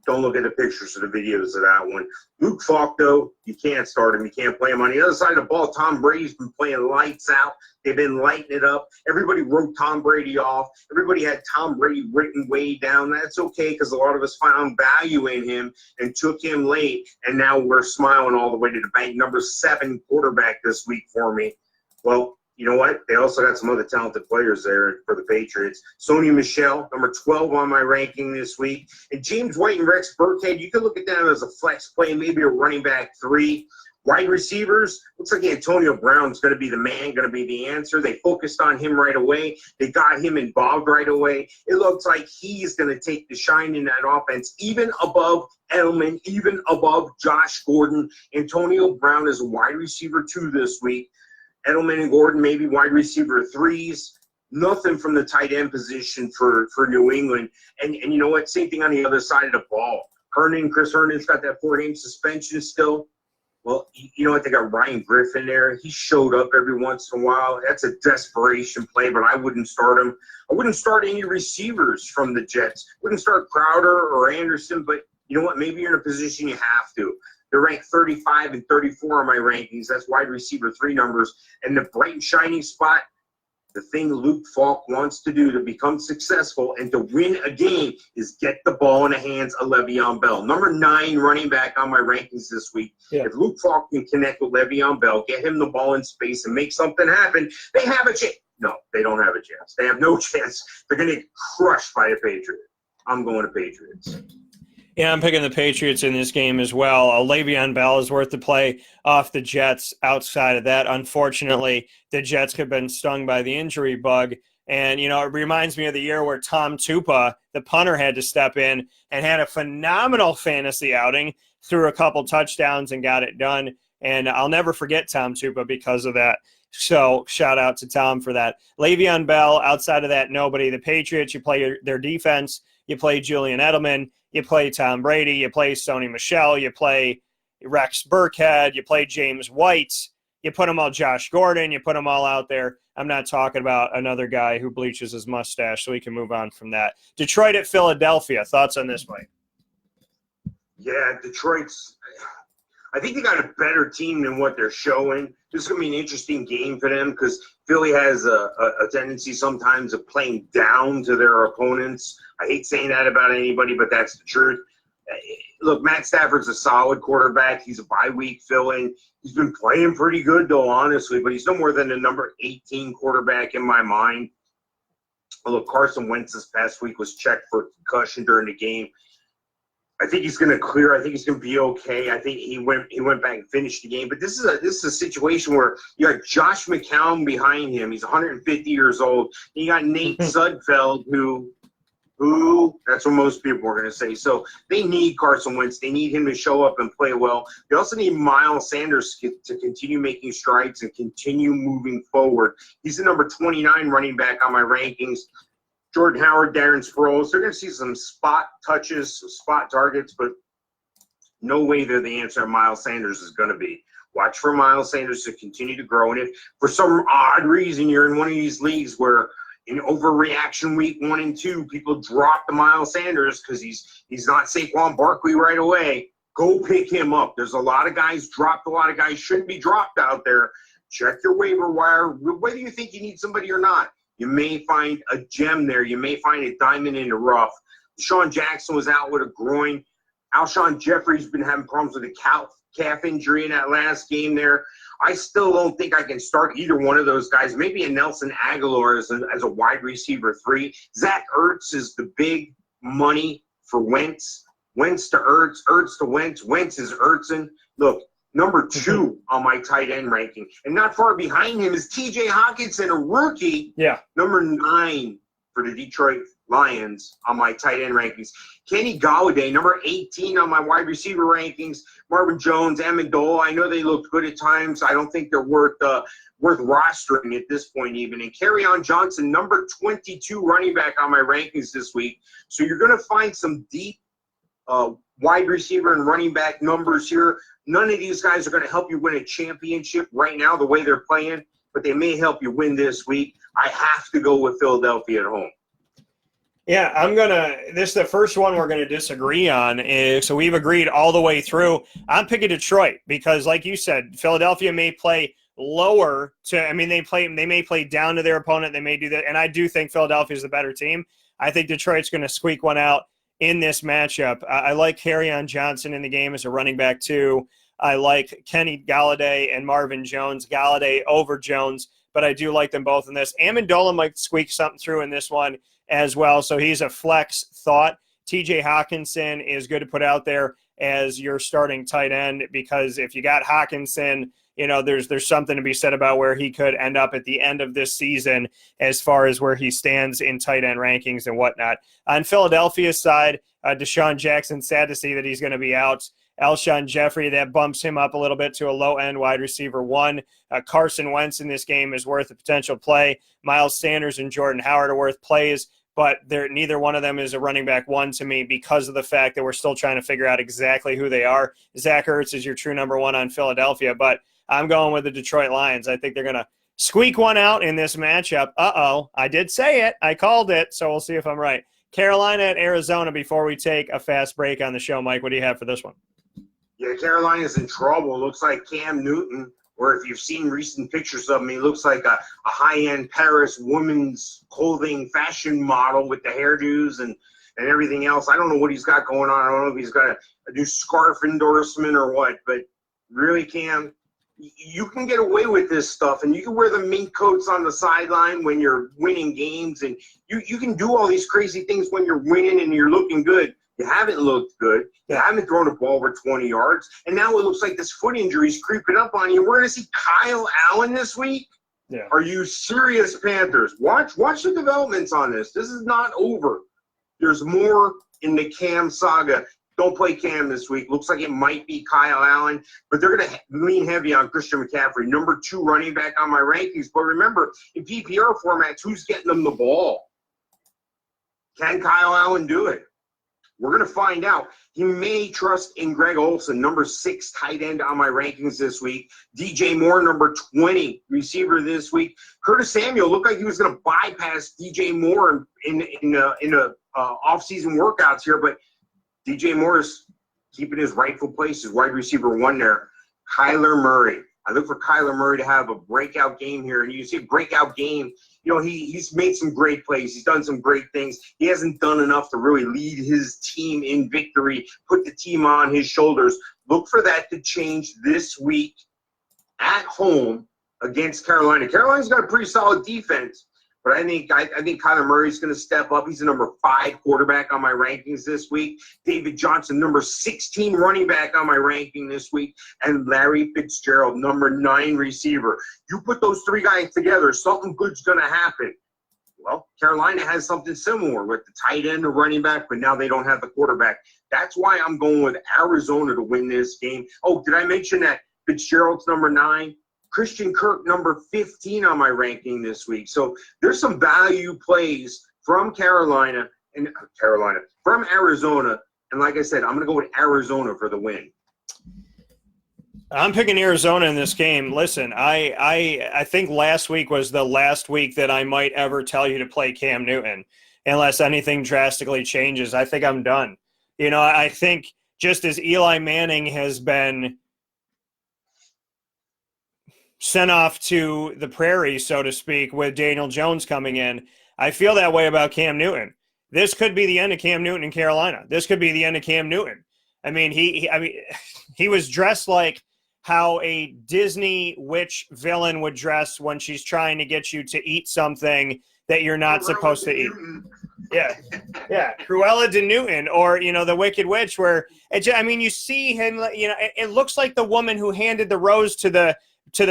don't look at the pictures or the videos of that one. Luke Falk, though, you can't start him. You can't play him. On the other side of the ball, Tom Brady's been playing lights out. They've been lighting it up. Everybody wrote Tom Brady off. Everybody had Tom Brady written way down. That's okay because a lot of us found value in him and took him late, and now we're smiling all the way to the bank. Number 7 quarterback this week for me. Well, you know what? They also got some other talented players there for the Patriots. Sony Michel, number 12 on my ranking this week. And James White and Rex Burkhead, you can look at them as a flex play, maybe a running back 3. Wide receivers, looks like Antonio Brown's going to be the man, going to be the answer. They focused on him right away. They got him involved right away. It looks like he's going to take the shine in that offense, even above Edelman, even above Josh Gordon. Antonio Brown is a wide receiver 2 this week. Edelman and Gordon maybe wide receiver 3s. Nothing from the tight end position for New England. And you know what? Same thing on the other side of the ball. Chris Hernan's got that 4-game suspension still. Well, you know what? They got Ryan Griffin there. He showed up every once in a while. That's a desperation play, but I wouldn't start him. I wouldn't start any receivers from the Jets. Wouldn't start Crowder or Anderson, but you know what? Maybe you're in a position you have to. They're ranked 35 and 34 on my rankings. That's wide receiver 3 numbers. And the bright and shining spot, the thing Luke Falk wants to do to become successful and to win a game is get the ball in the hands of Le'Veon Bell. Number 9 running back on my rankings this week. Yeah. If Luke Falk can connect with Le'Veon Bell, get him the ball in space and make something happen, they have a chance. No, they don't have a chance. They have no chance. They're going to get crushed by the Patriots. I'm going to Patriots. Yeah, I'm picking the Patriots in this game as well. Le'Veon Bell is worth the play off the Jets. Outside of that, unfortunately, the Jets have been stung by the injury bug. And, you know, it reminds me of the year where Tom Tupa, the punter, had to step in and had a phenomenal fantasy outing, threw a couple touchdowns and got it done. And I'll never forget Tom Tupa because of that. So shout out to Tom for that. Le'Veon Bell, outside of that, nobody. The Patriots, you play their defense. You play Julian Edelman. You play Tom Brady, you play Sony Michel, you play Rex Burkhead, you play James White, you put them all, Josh Gordon, you put them all out there. I'm not talking about another guy who bleaches his mustache, so we can move on from that. Detroit at Philadelphia. Thoughts on this, Mike? Yeah, I think they got a better team than what they're showing. This is going to be an interesting game for them because Philly has a tendency sometimes of playing down to their opponents. I hate saying that about anybody, but that's the truth. Look, Matt Stafford's a solid quarterback. He's a bye-week fill-in. He's been playing pretty good, though, honestly, but he's no more than the number 18 quarterback in my mind. Look, Carson Wentz this past week was checked for concussion during the game. I think he's going to clear. I think he's going to be okay. I think he went back and finished the game. But this is a situation where you got Josh McCown behind him. He's 150 years old. You got Nate Sudfeld, who that's what most people are going to say. So they need Carson Wentz. They need him to show up and play well. They also need Miles Sanders to continue making strides and continue moving forward. He's the number 29 running back on my rankings. Jordan Howard, Darren Sproles, they're going to see some spot touches, spot targets, but no way they're the answer Miles Sanders is going to be. Watch for Miles Sanders to continue to grow. And if for some odd reason you're in one of these leagues where in overreaction week 1 and 2, people drop the Miles Sanders because he's not Saquon Barkley right away, go pick him up. There's a lot of guys dropped. A lot of guys shouldn't be dropped out there. Check your waiver wire, whether you think you need somebody or not. You may find a gem there. You may find a diamond in the rough. Deshaun Jackson was out with a groin. Alshon Jeffrey's been having problems with a calf injury in that last game there. I still don't think I can start either one of those guys. Maybe a Nelson Aguilar as a wide receiver 3. Zach Ertz is the big money for Wentz. Wentz to Ertz, Ertz to Wentz. Wentz is Ertzen. Look, number 2 on my tight end ranking. And not far behind him is TJ Hockenson, a rookie. Yeah. Number 9 for the Detroit Lions on my tight end rankings. Kenny Golladay, number 18 on my wide receiver rankings. Marvin Jones, Amendola, I know they looked good at times. I don't think they're worth rostering at this point even. And Kerryon Johnson, number 22 running back on my rankings this week. So you're going to find some deep wide receiver and running back numbers here. None of these guys are going to help you win a championship right now the way they're playing, but they may help you win this week. I have to go with Philadelphia at home. Yeah, this is the first one we're going to disagree on. So we've agreed all the way through. I'm picking Detroit because, like you said, Philadelphia may play lower they may play down to their opponent. They may do that. And I do think Philadelphia is the better team. I think Detroit's going to squeak one out in this matchup. I like Kerryon Johnson in the game as a running back too. I like Kenny Golladay and Marvin Jones. Golladay over Jones, but I do like them both in this. Amendola might squeak something through in this one as well, so he's a flex thought. TJ Hockenson is good to put out there as your starting tight end because if you got Hockenson, there's something to be said about where he could end up at the end of this season as far as where he stands in tight end rankings and whatnot. On Philadelphia's side, Deshaun Jackson, sad to see that he's going to be out. Alshon Jeffrey, that bumps him up a little bit to a low-end wide receiver 1. Carson Wentz in this game is worth a potential play. Miles Sanders and Jordan Howard are worth plays, but neither one of them is a running back 1 to me because of the fact that we're still trying to figure out exactly who they are. Zach Ertz is your true number 1 on Philadelphia, but I'm going with the Detroit Lions. I think they're going to squeak one out in this matchup. I did say it. I called it, so we'll see if I'm right. Carolina at Arizona before we take a fast break on the show. Mike, what do you have for this one? Yeah, Carolina's in trouble. Looks like Cam Newton, or if you've seen recent pictures of him, he looks like a high-end Paris women's clothing fashion model with the hairdos and everything else. I don't know what he's got going on. I don't know if he's got a new scarf endorsement or what, but really, Cam, you can get away with this stuff, and you can wear the mink coats on the sideline when you're winning games, and you can do all these crazy things when you're winning and you're looking good. You haven't looked good. You haven't thrown a ball over 20 yards. And now it looks like this foot injury is creeping up on you. We're going to see Kyle Allen this week? Yeah. Are you serious, Panthers? Watch the developments on this. This is not over. There's more in the Cam saga. Don't play Cam this week. Looks like it might be Kyle Allen, but they're going to lean heavy on Christian McCaffrey, number 2 running back on my rankings. But remember, in PPR formats, who's getting them the ball? Can Kyle Allen do it? We're going to find out. He may trust in Greg Olsen, number 6 tight end on my rankings this week. DJ Moore, number 20 receiver this week. Curtis Samuel looked like he was going to bypass DJ Moore in off-season workouts here, but DJ Moore is keeping his rightful place as wide receiver 1 there. Kyler Murray. I look for Kyler Murray to have a breakout game here. And you see breakout game, you know, he's made some great plays. He's done some great things. He hasn't done enough to really lead his team in victory, put the team on his shoulders. Look for that to change this week at home against Carolina. Carolina's got a pretty solid defense, but I think Kyler Murray's going to step up. He's the number 5 quarterback on my rankings this week. David Johnson, number 16 running back on my ranking this week, and Larry Fitzgerald, number 9 receiver. You put those 3 guys together, something good's going to happen. Well, Carolina has something similar with the tight end, the running back, but now they don't have the quarterback. That's why I'm going with Arizona to win this game. Oh, did I mention that Fitzgerald's number 9? Christian Kirk, number 15 on my ranking this week. So there's some value plays from from Arizona. And like I said, I'm going to go with Arizona for the win. I'm picking Arizona in this game. Listen, I think last week was the last week that I might ever tell you to play Cam Newton unless anything drastically changes. I think I'm done. You know, I think just as Eli Manning has been sent off to the prairie, so to speak, with Daniel Jones coming in, I feel that way about Cam Newton. This could be the end of Cam Newton in Carolina. This could be the end of Cam Newton. I mean, he was dressed like how a Disney witch villain would dress when she's trying to get you to eat something that you're not supposed to eat. Yeah. Cruella de Newton, or, you know, the Wicked Witch, where you see him, you know, it looks like the woman who handed the rose to the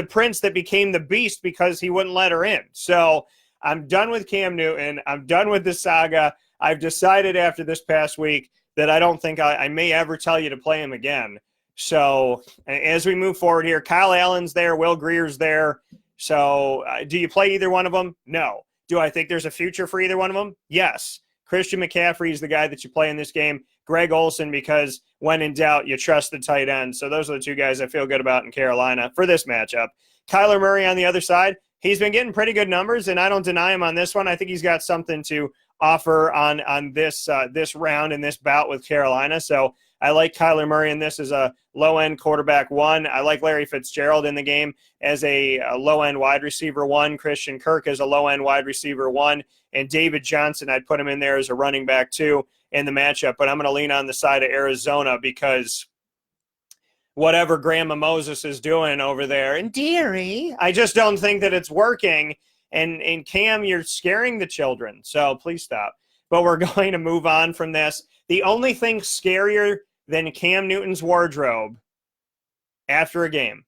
prince that became the beast because he wouldn't let her in. So I'm done with Cam Newton. I'm done with this saga. I've decided after this past week that I don't think I may ever tell you to play him again. So as we move forward here, Kyle Allen's there, Will Greer's there. So do you play either one of them? No. Do I think there's a future for either one of them? Yes. Christian McCaffrey is the guy that you play in this game. Greg Olsen, because when in doubt, you trust the tight end. So those are the 2 guys I feel good about in Carolina for this matchup. Kyler Murray on the other side, he's been getting pretty good numbers, and I don't deny him on this one. I think he's got something to offer on this round and this bout with Carolina. So I like Kyler Murray in this as a low-end quarterback 1. I like Larry Fitzgerald in the game as a low-end wide receiver 1. Christian Kirk as a low-end wide receiver 1. And David Johnson, I'd put him in there as a running back 2 in the matchup. But I'm going to lean on the side of Arizona because whatever Grandma Moses is doing over there, and dearie, I just don't think that it's working. And Cam, you're scaring the children. So please stop. But we're going to move on from this. The only thing scarier than Cam Newton's wardrobe after a game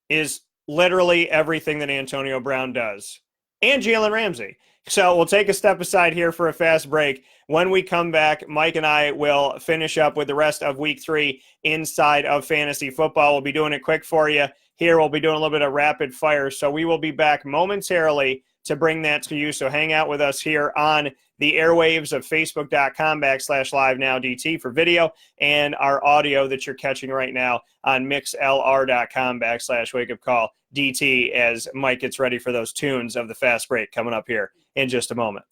is literally everything that Antonio Brown does, and Jalen Ramsey. So we'll take a step aside here for a fast break. When we come back, Mike and I will finish up with the rest of week 3 inside of fantasy football. We'll be doing it quick for you. Here we'll be doing a little bit of rapid fire. So we will be back momentarily to bring that to you. So hang out with us here on the airwaves of facebook.com/live-now-DT for video, and our audio that you're catching right now on mixlr.com/wakeupcall-DT as Mike gets ready for those tunes of the fast break coming up here in just a moment.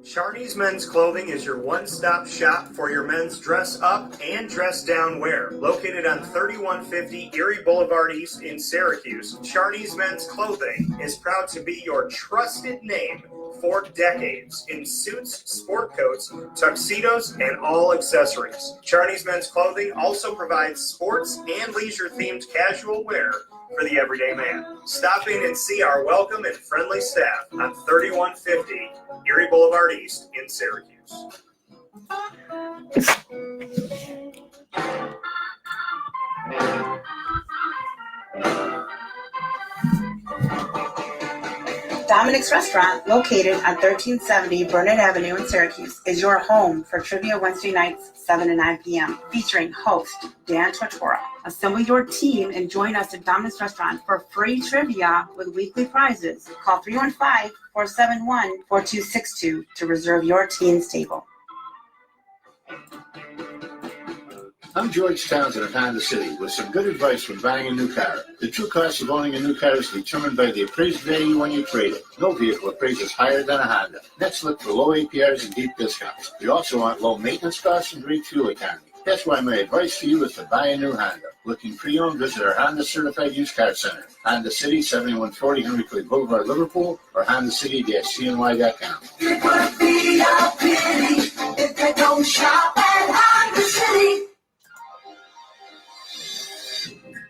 Charney's Men's Clothing is your one-stop shop for your men's dress up and dress down wear. Located on 3150 Erie Boulevard East in Syracuse, Charney's Men's Clothing is proud to be your trusted name for decades in suits, sport coats, tuxedos, and all accessories. Charney's Men's Clothing also provides sports and leisure-themed casual wear for the everyday man. Stop in and see our welcome and friendly staff on 3150 Erie Boulevard East in Syracuse. Dominic's Restaurant, located on 1370 Burnett Avenue in Syracuse, is your home for Trivia Wednesday nights, 7 to 9 p.m., featuring host Dan Tortora. Assemble your team and join us at Dominic's Restaurant for free trivia with weekly prizes. Call 315-471-4262 to reserve your team's table. I'm George Townsend of Honda City with some good advice when buying a new car. The true cost of owning a new car is determined by the appraised value when you trade it. No vehicle appraises higher than a Honda. Next, look for low APRs and deep discounts. You also want low maintenance costs and great fuel economy. That's why my advice to you is to buy a new Honda. Looking pre-owned, visit our Honda Certified Used Car Center. Honda City, 7140 Henry Clay Boulevard, Liverpool, or HondaCity-CNY.com. It would be a pity if they don't shop at Honda City.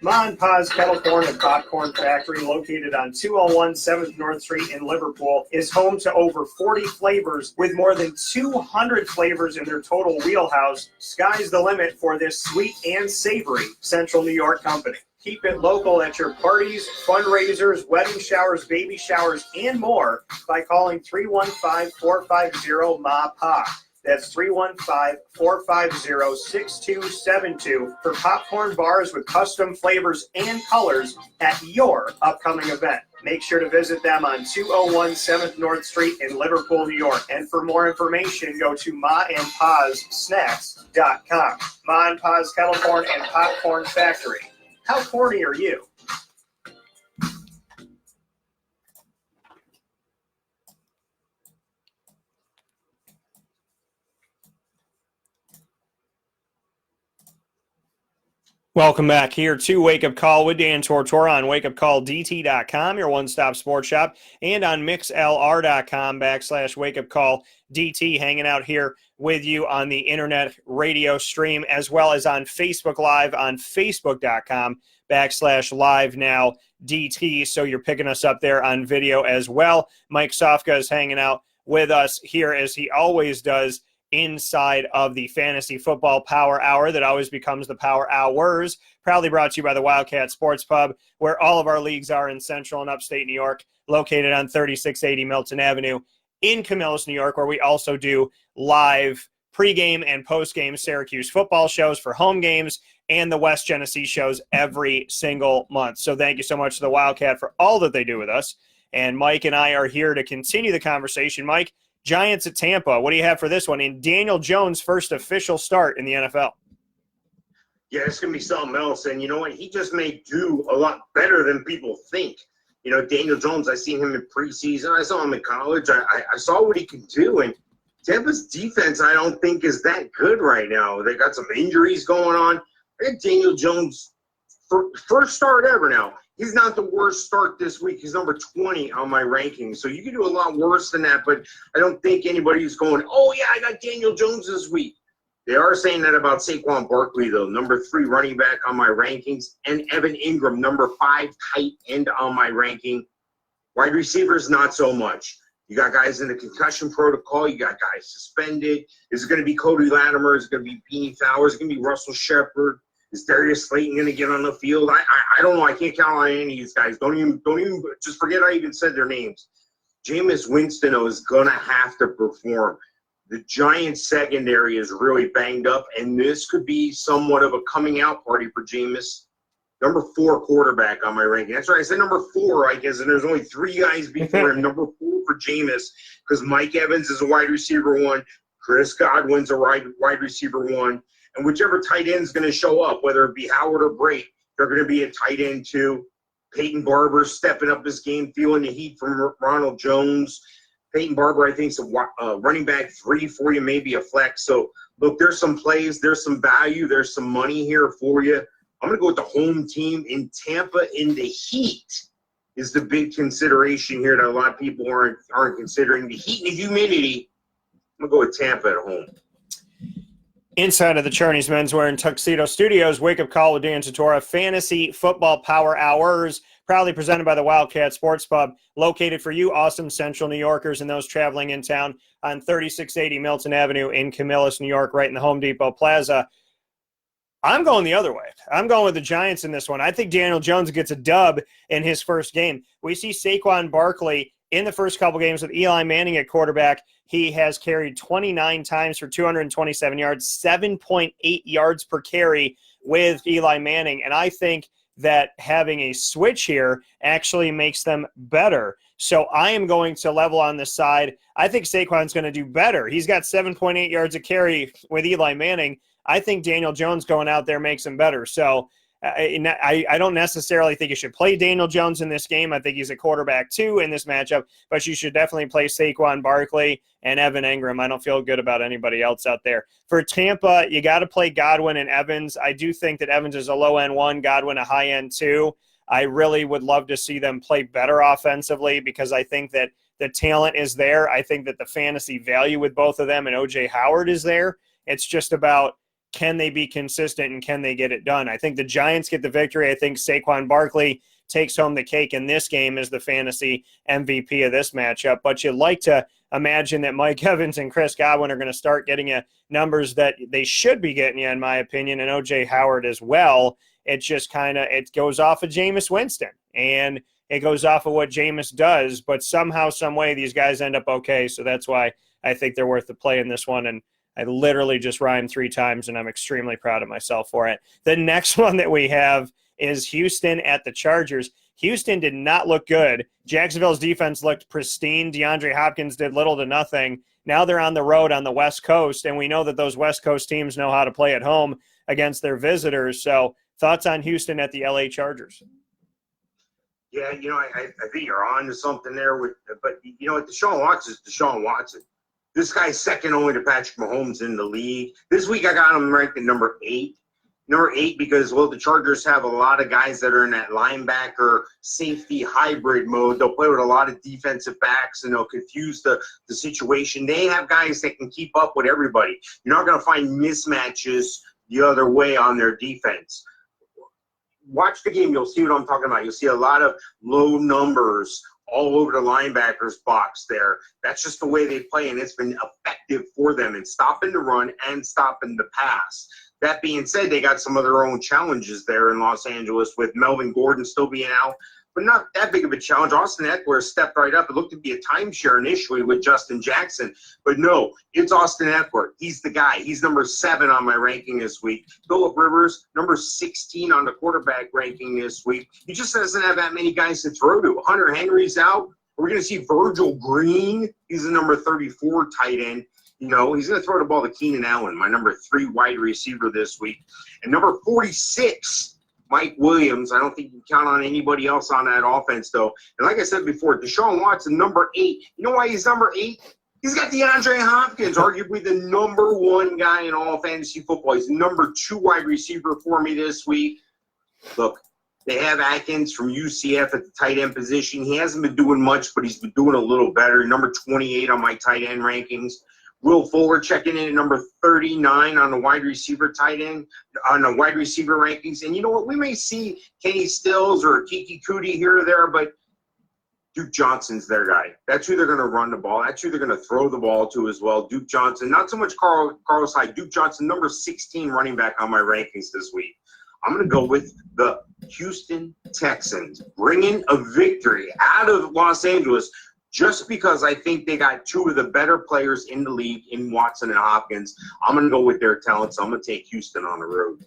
Ma and Pa's Kettle Corn and Popcorn Factory, located on 201 7th North Street in Liverpool, is home to over 40 flavors with more than 200 flavors in their total wheelhouse. Sky's the limit for this sweet and savory Central New York company. Keep it local at your parties, fundraisers, wedding showers, baby showers, and more by calling 315-450-MA-PA. That's 315-450-6272 for popcorn bars with custom flavors and colors at your upcoming event. Make sure to visit them on 201 7th North Street in Liverpool, New York. And for more information, go to maandpassnacks.com. Ma and Pa's Kettle Corn and Popcorn Factory. How corny are you? Welcome back here to Wake Up Call with Dan Tortora on wakeupcalldt.com, your one-stop sports shop, and on mixlr.com/wakeupcalldt, hanging out here with you on the internet radio stream, as well as on Facebook Live on facebook.com/live-now-DT. So you're picking us up there on video as well. Mike Sofka is hanging out with us here, as he always does, inside of the Fantasy Football Power Hour that always becomes the Power Hours, proudly brought to you by the Wildcat Sports Pub, where all of our leagues are in Central and Upstate New York, located on 3680 Milton Avenue in Camillus, New York, where we also do live pregame and postgame Syracuse football shows for home games and the West Genesee shows every single month. So thank you so much to the Wildcat for all that they do with us. And Mike and I are here to continue the conversation. Mike, Giants at Tampa. What do you have for this one? In Daniel Jones' first official start in the NFL. Yeah, it's going to be something else. And you know what? He just may do a lot better than people think. You know, Daniel Jones, I seen him in preseason. I saw him in college. I saw what he can do. And Tampa's defense, I don't think, is that good right now. They got some injuries going on. I think Daniel Jones, first start ever now. He's not the worst start this week. He's number 20 on my ranking. So you can do a lot worse than that, but I don't think anybody's going, oh, yeah, I got Daniel Jones this week. They are saying that about Saquon Barkley, though, number 3 running back on my rankings, and Evan Ingram, number 5 tight end on my ranking. Wide receivers, not so much. You got guys in the concussion protocol. You got guys suspended. Is it going to be Cody Latimer? Is it going to be Beanie Fowler? Is it going to be Russell Shepard? Is Darius Slayton going to get on the field? I don't know. I can't count on any of these guys. Don't even just forget I even said their names. Jameis Winston is going to have to perform. The Giants secondary is really banged up, and this could be somewhat of a coming out party for Jameis. Number 4 quarterback on my ranking. That's right. I said number 4, I guess, and there's only 3 guys before him. Number 4 for Jameis, because Mike Evans is a wide receiver 1. Chris Godwin's a wide receiver 1. And whichever tight end is going to show up, whether it be Howard or Brate, they're going to be a tight end too. Peyton Barber stepping up his game, feeling the heat from Ronald Jones. Peyton Barber, I think, is a running back 3 for you, maybe a flex. So, look, there's some plays, there's some value, there's some money here for you. I'm going to go with the home team in Tampa in the heat is the big consideration here that a lot of people aren't considering. The heat and the humidity, I'm going to go with Tampa at home. Inside of the Charney's Menswear and Tuxedo Studios, Wake Up Call with Dan Tortora, Fantasy Football Power Hours, proudly presented by the Wildcat Sports Pub, located for you awesome Central New Yorkers and those traveling in town on 3680 Milton Avenue in Camillus, New York, right in the Home Depot Plaza. I'm going the other way. I'm going with the Giants in this one. I think Daniel Jones gets a dub in his first game. We see Saquon Barkley in the first couple games with Eli Manning at quarterback. He has carried 29 times for 227 yards, 7.8 yards per carry with Eli Manning. And I think that having a switch here actually makes them better. So I am going to level on this side. I think Saquon's going to do better. He's got 7.8 yards a carry with Eli Manning. I think Daniel Jones going out there makes him better. So I don't necessarily think you should play Daniel Jones in this game. I think he's a quarterback too in this matchup, but you should definitely play Saquon Barkley and Evan Engram. I don't feel good about anybody else out there. For Tampa, you got to play Godwin and Evans. I do think that Evans is a low-end 1, Godwin a high-end 2. I really would love to see them play better offensively because I think that the talent is there. I think that the fantasy value with both of them and O.J. Howard is there. It's just about, can they be consistent and can they get it done? I think the Giants get the victory. I think Saquon Barkley takes home the cake in this game as the fantasy MVP of this matchup. But you'd like to imagine that Mike Evans and Chris Godwin are going to start getting you numbers that they should be getting you, in my opinion, and O.J. Howard as well. It just it goes off of Jameis Winston, and it goes off of what Jameis does. But somehow, some way, these guys end up okay. So that's why I think they're worth the play in this one. And I literally just rhymed 3 times, and I'm extremely proud of myself for it. The next one that we have is Houston at the Chargers. Houston did not look good. Jacksonville's defense looked pristine. DeAndre Hopkins did little to nothing. Now they're on the road on the West Coast, and we know that those West Coast teams know how to play at home against their visitors. So thoughts on Houston at the LA Chargers? Yeah, I think you're on to something there. But Deshaun Watson is Deshaun Watson. This guy's second only to Patrick Mahomes in the league. This week I got him ranked at number 8. Number 8 because, the Chargers have a lot of guys that are in that linebacker safety hybrid mode. They'll play with a lot of defensive backs, and they'll confuse the situation. They have guys that can keep up with everybody. You're not going to find mismatches the other way on their defense. Watch the game. You'll see what I'm talking about. You'll see a lot of low numbers all over the linebackers box there. That's just the way they play, and it's been effective for them in stopping the run and stopping the pass. That being said, they got some of their own challenges there in Los Angeles with Melvin Gordon still being out, but not that big of a challenge. Austin Eckler stepped right up. It looked to be a timeshare initially with Justin Jackson, but no, it's Austin Eckler. He's the guy. He's number 7 on my ranking this week. Phillip Rivers, number 16 on the quarterback ranking this week. He just doesn't have that many guys to throw to. Hunter Henry's out. We're going to see Virgil Green. He's the number 34 tight end. He's going to throw the ball to Keenan Allen, my number 3 wide receiver this week. And number 46, Mike Williams. I don't think you can count on anybody else on that offense, though. And like I said before, Deshaun Watson, number 8. You know why he's number 8? He's got DeAndre Hopkins, arguably the number 1 guy in all fantasy football. He's the number 2 wide receiver for me this week. Look, they have Atkins from UCF at the tight end position. He hasn't been doing much, but he's been doing a little better. Number 28 on my tight end rankings. Will Fuller checking in at number 39 on the wide receiver tight end, on the wide receiver rankings. And you know what? We may see Kenny Stills or Kiki Cootie here or there, but Duke Johnson's their guy. That's who they're going to run the ball. That's who they're going to throw the ball to as well. Duke Johnson, not so much Carlos Hyde. Duke Johnson, number 16 running back on my rankings this week. I'm going to go with the Houston Texans, bringing a victory out of Los Angeles just because I think they got 2 of the better players in the league in Watson and Hopkins. I'm going to go with their talents. So I'm going to take Houston on the road.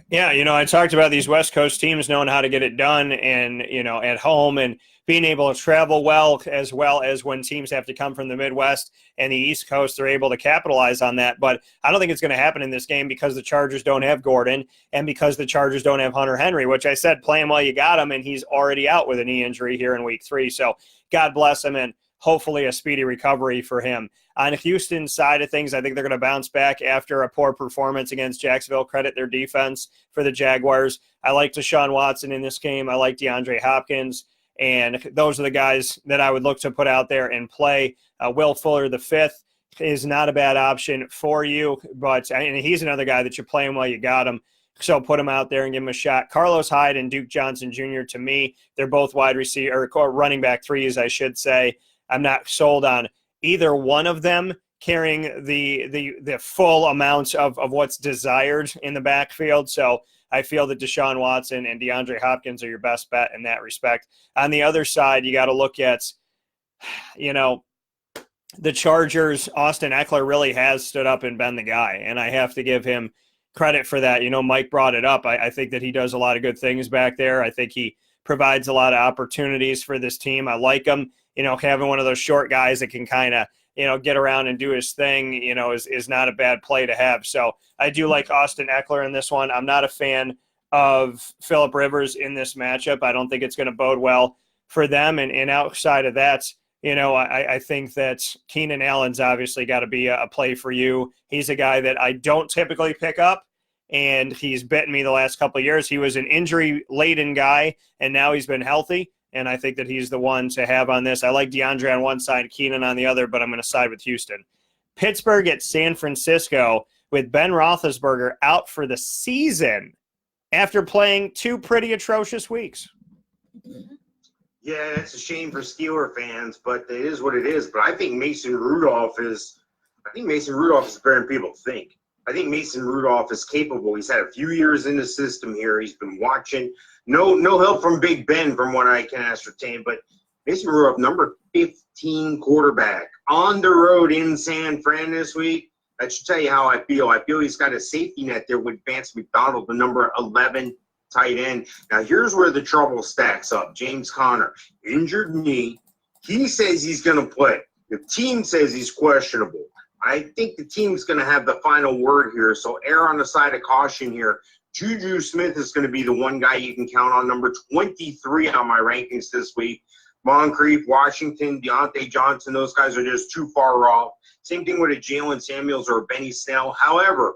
Yeah, I talked about these West Coast teams knowing how to get it done and, at home and being able to travel well as when teams have to come from the Midwest and the East Coast, they're able to capitalize on that. But I don't think it's going to happen in this game because the Chargers don't have Gordon and because the Chargers don't have Hunter Henry, which I said play him while you got him, and he's already out with a knee injury here in week 3. So God bless him and hopefully a speedy recovery for him. On Houston's side of things, I think they're going to bounce back after a poor performance against Jacksonville. Credit their defense for the Jaguars. I like Deshaun Watson in this game. I like DeAndre Hopkins. And those are the guys that I would look to put out there and play. Will Fuller, the 5th, is not a bad option for you. And he's another guy that you're playing while you got him. So put him out there and give him a shot. Carlos Hyde and Duke Johnson Jr., to me, they're both wide receiver or running back 3s, I should say. I'm not sold on either one of them carrying the full amounts of what's desired in the backfield. So I feel that Deshaun Watson and DeAndre Hopkins are your best bet in that respect. On the other side, you got to look at, the Chargers. Austin Eckler really has stood up and been the guy, and I have to give him credit for that. Mike brought it up. I think that he does a lot of good things back there. I think he provides a lot of opportunities for this team. I like him, having one of those short guys that can kind of get around and do his thing, is not a bad play to have. So I do like Austin Eckler in this one. I'm not a fan of Phillip Rivers in this matchup. I don't think it's going to bode well for them. And outside of that, I think that Keenan Allen's obviously got to be a play for you. He's a guy that I don't typically pick up, and he's bitten me the last couple of years. He was an injury-laden guy, and now he's been healthy, and I think that he's the one to have on this. I like DeAndre on one side, Keenan on the other, but I'm going to side with Houston. Pittsburgh at San Francisco with Ben Roethlisberger out for the season after playing 2 pretty atrocious weeks. Yeah, that's a shame for Steeler fans, but it is what it is. But I think Mason Rudolph is better than people think. I think Mason Rudolph is capable. He's had a few years in the system here. He's been watching. No help from Big Ben from what I can ascertain, but Mason Rudolph, number 15 quarterback, on the road in San Fran this week. That should tell you how I feel. I feel he's got a safety net there with Vance McDonald, the number 11 tight end. Now, here's where the trouble stacks up. James Conner, injured knee. He says he's going to play. The team says he's questionable. I think the team's going to have the final word here, so err on the side of caution here. Juju Smith is going to be the one guy you can count on, number 23 on my rankings this week. Moncrief, Washington, Deontay Johnson, those guys are just too far off. Same thing with a Jalen Samuels or a Benny Snell. However,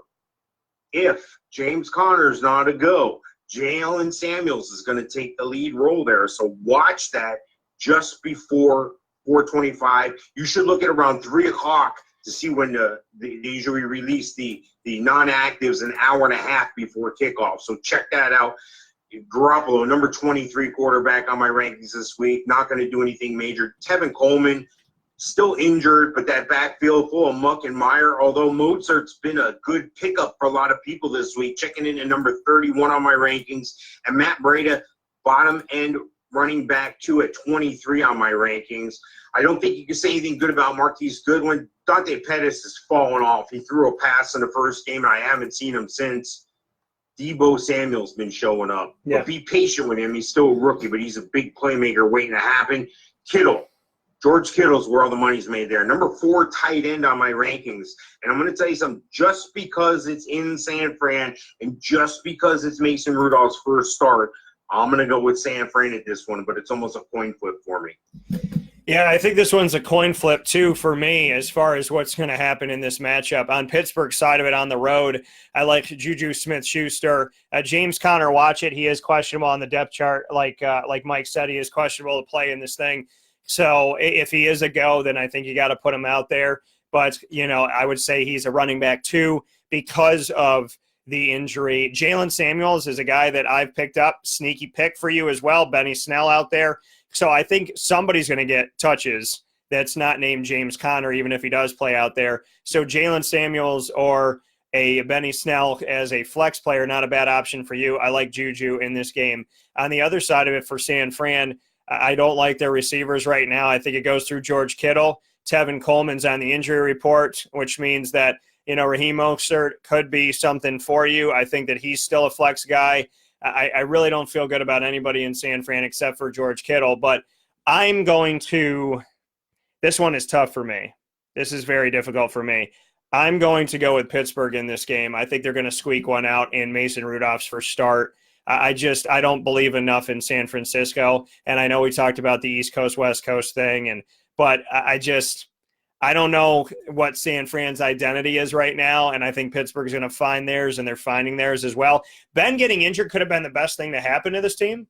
if James Conner's not a go, Jalen Samuels is going to take the lead role there. So watch that just before 4:25. You should look at around 3 o'clock to see when they usually release the non-actives an hour and a half before kickoff. So check that out. Garoppolo, number 23 quarterback on my rankings this week, not going to do anything major. Tevin Coleman, still injured, but that backfield full of Muck and Meyer, although Mozart's been a good pickup for a lot of people this week, checking in at number 31 on my rankings. And Matt Breida, bottom end running back 2 at 23 on my rankings. I don't think you can say anything good about Marquise Goodwin. Dante Pettis has fallen off. He threw a pass in the first game, and I haven't seen him since. Debo Samuel's been showing up. Yeah. But be patient with him. He's still a rookie, but he's a big playmaker waiting to happen. Kittle. George Kittle's where all the money's made there. Number 4 tight end on my rankings. And I'm going to tell you something. Just because it's in San Fran and just because it's Mason Rudolph's first start, I'm going to go with San Fran at this one, but it's almost a coin flip for me. Yeah, I think this one's a coin flip, too, for me as far as what's going to happen in this matchup. On Pittsburgh's side of it on the road, I like Juju Smith-Schuster. James Conner, watch it. He is questionable on the depth chart. Like Mike said, he is questionable to play in this thing. So if he is a go, then I think you got to put him out there. But, I would say he's a running back, too, because of the injury. Jalen Samuels is a guy that I've picked up. Sneaky pick for you as well. Benny Snell out there. So I think somebody's going to get touches that's not named James Conner, even if he does play out there. So Jalen Samuels or a Benny Snell as a flex player, not a bad option for you. I like Juju in this game. On the other side of it for San Fran, I don't like their receivers right now. I think it goes through George Kittle. Tevin Coleman's on the injury report, which means that, Raheem Mostert could be something for you. I think that he's still a flex guy. I really don't feel good about anybody in San Fran except for George Kittle, but I'm going to – this one is tough for me. This is very difficult for me. I'm going to go with Pittsburgh in this game. I think they're going to squeak one out in Mason Rudolph's first start. I don't believe enough in San Francisco, and I know we talked about the East Coast, West Coast thing, but I don't know what San Fran's identity is right now, and I think Pittsburgh's going to find theirs, and they're finding theirs as well. Ben getting injured could have been the best thing to happen to this team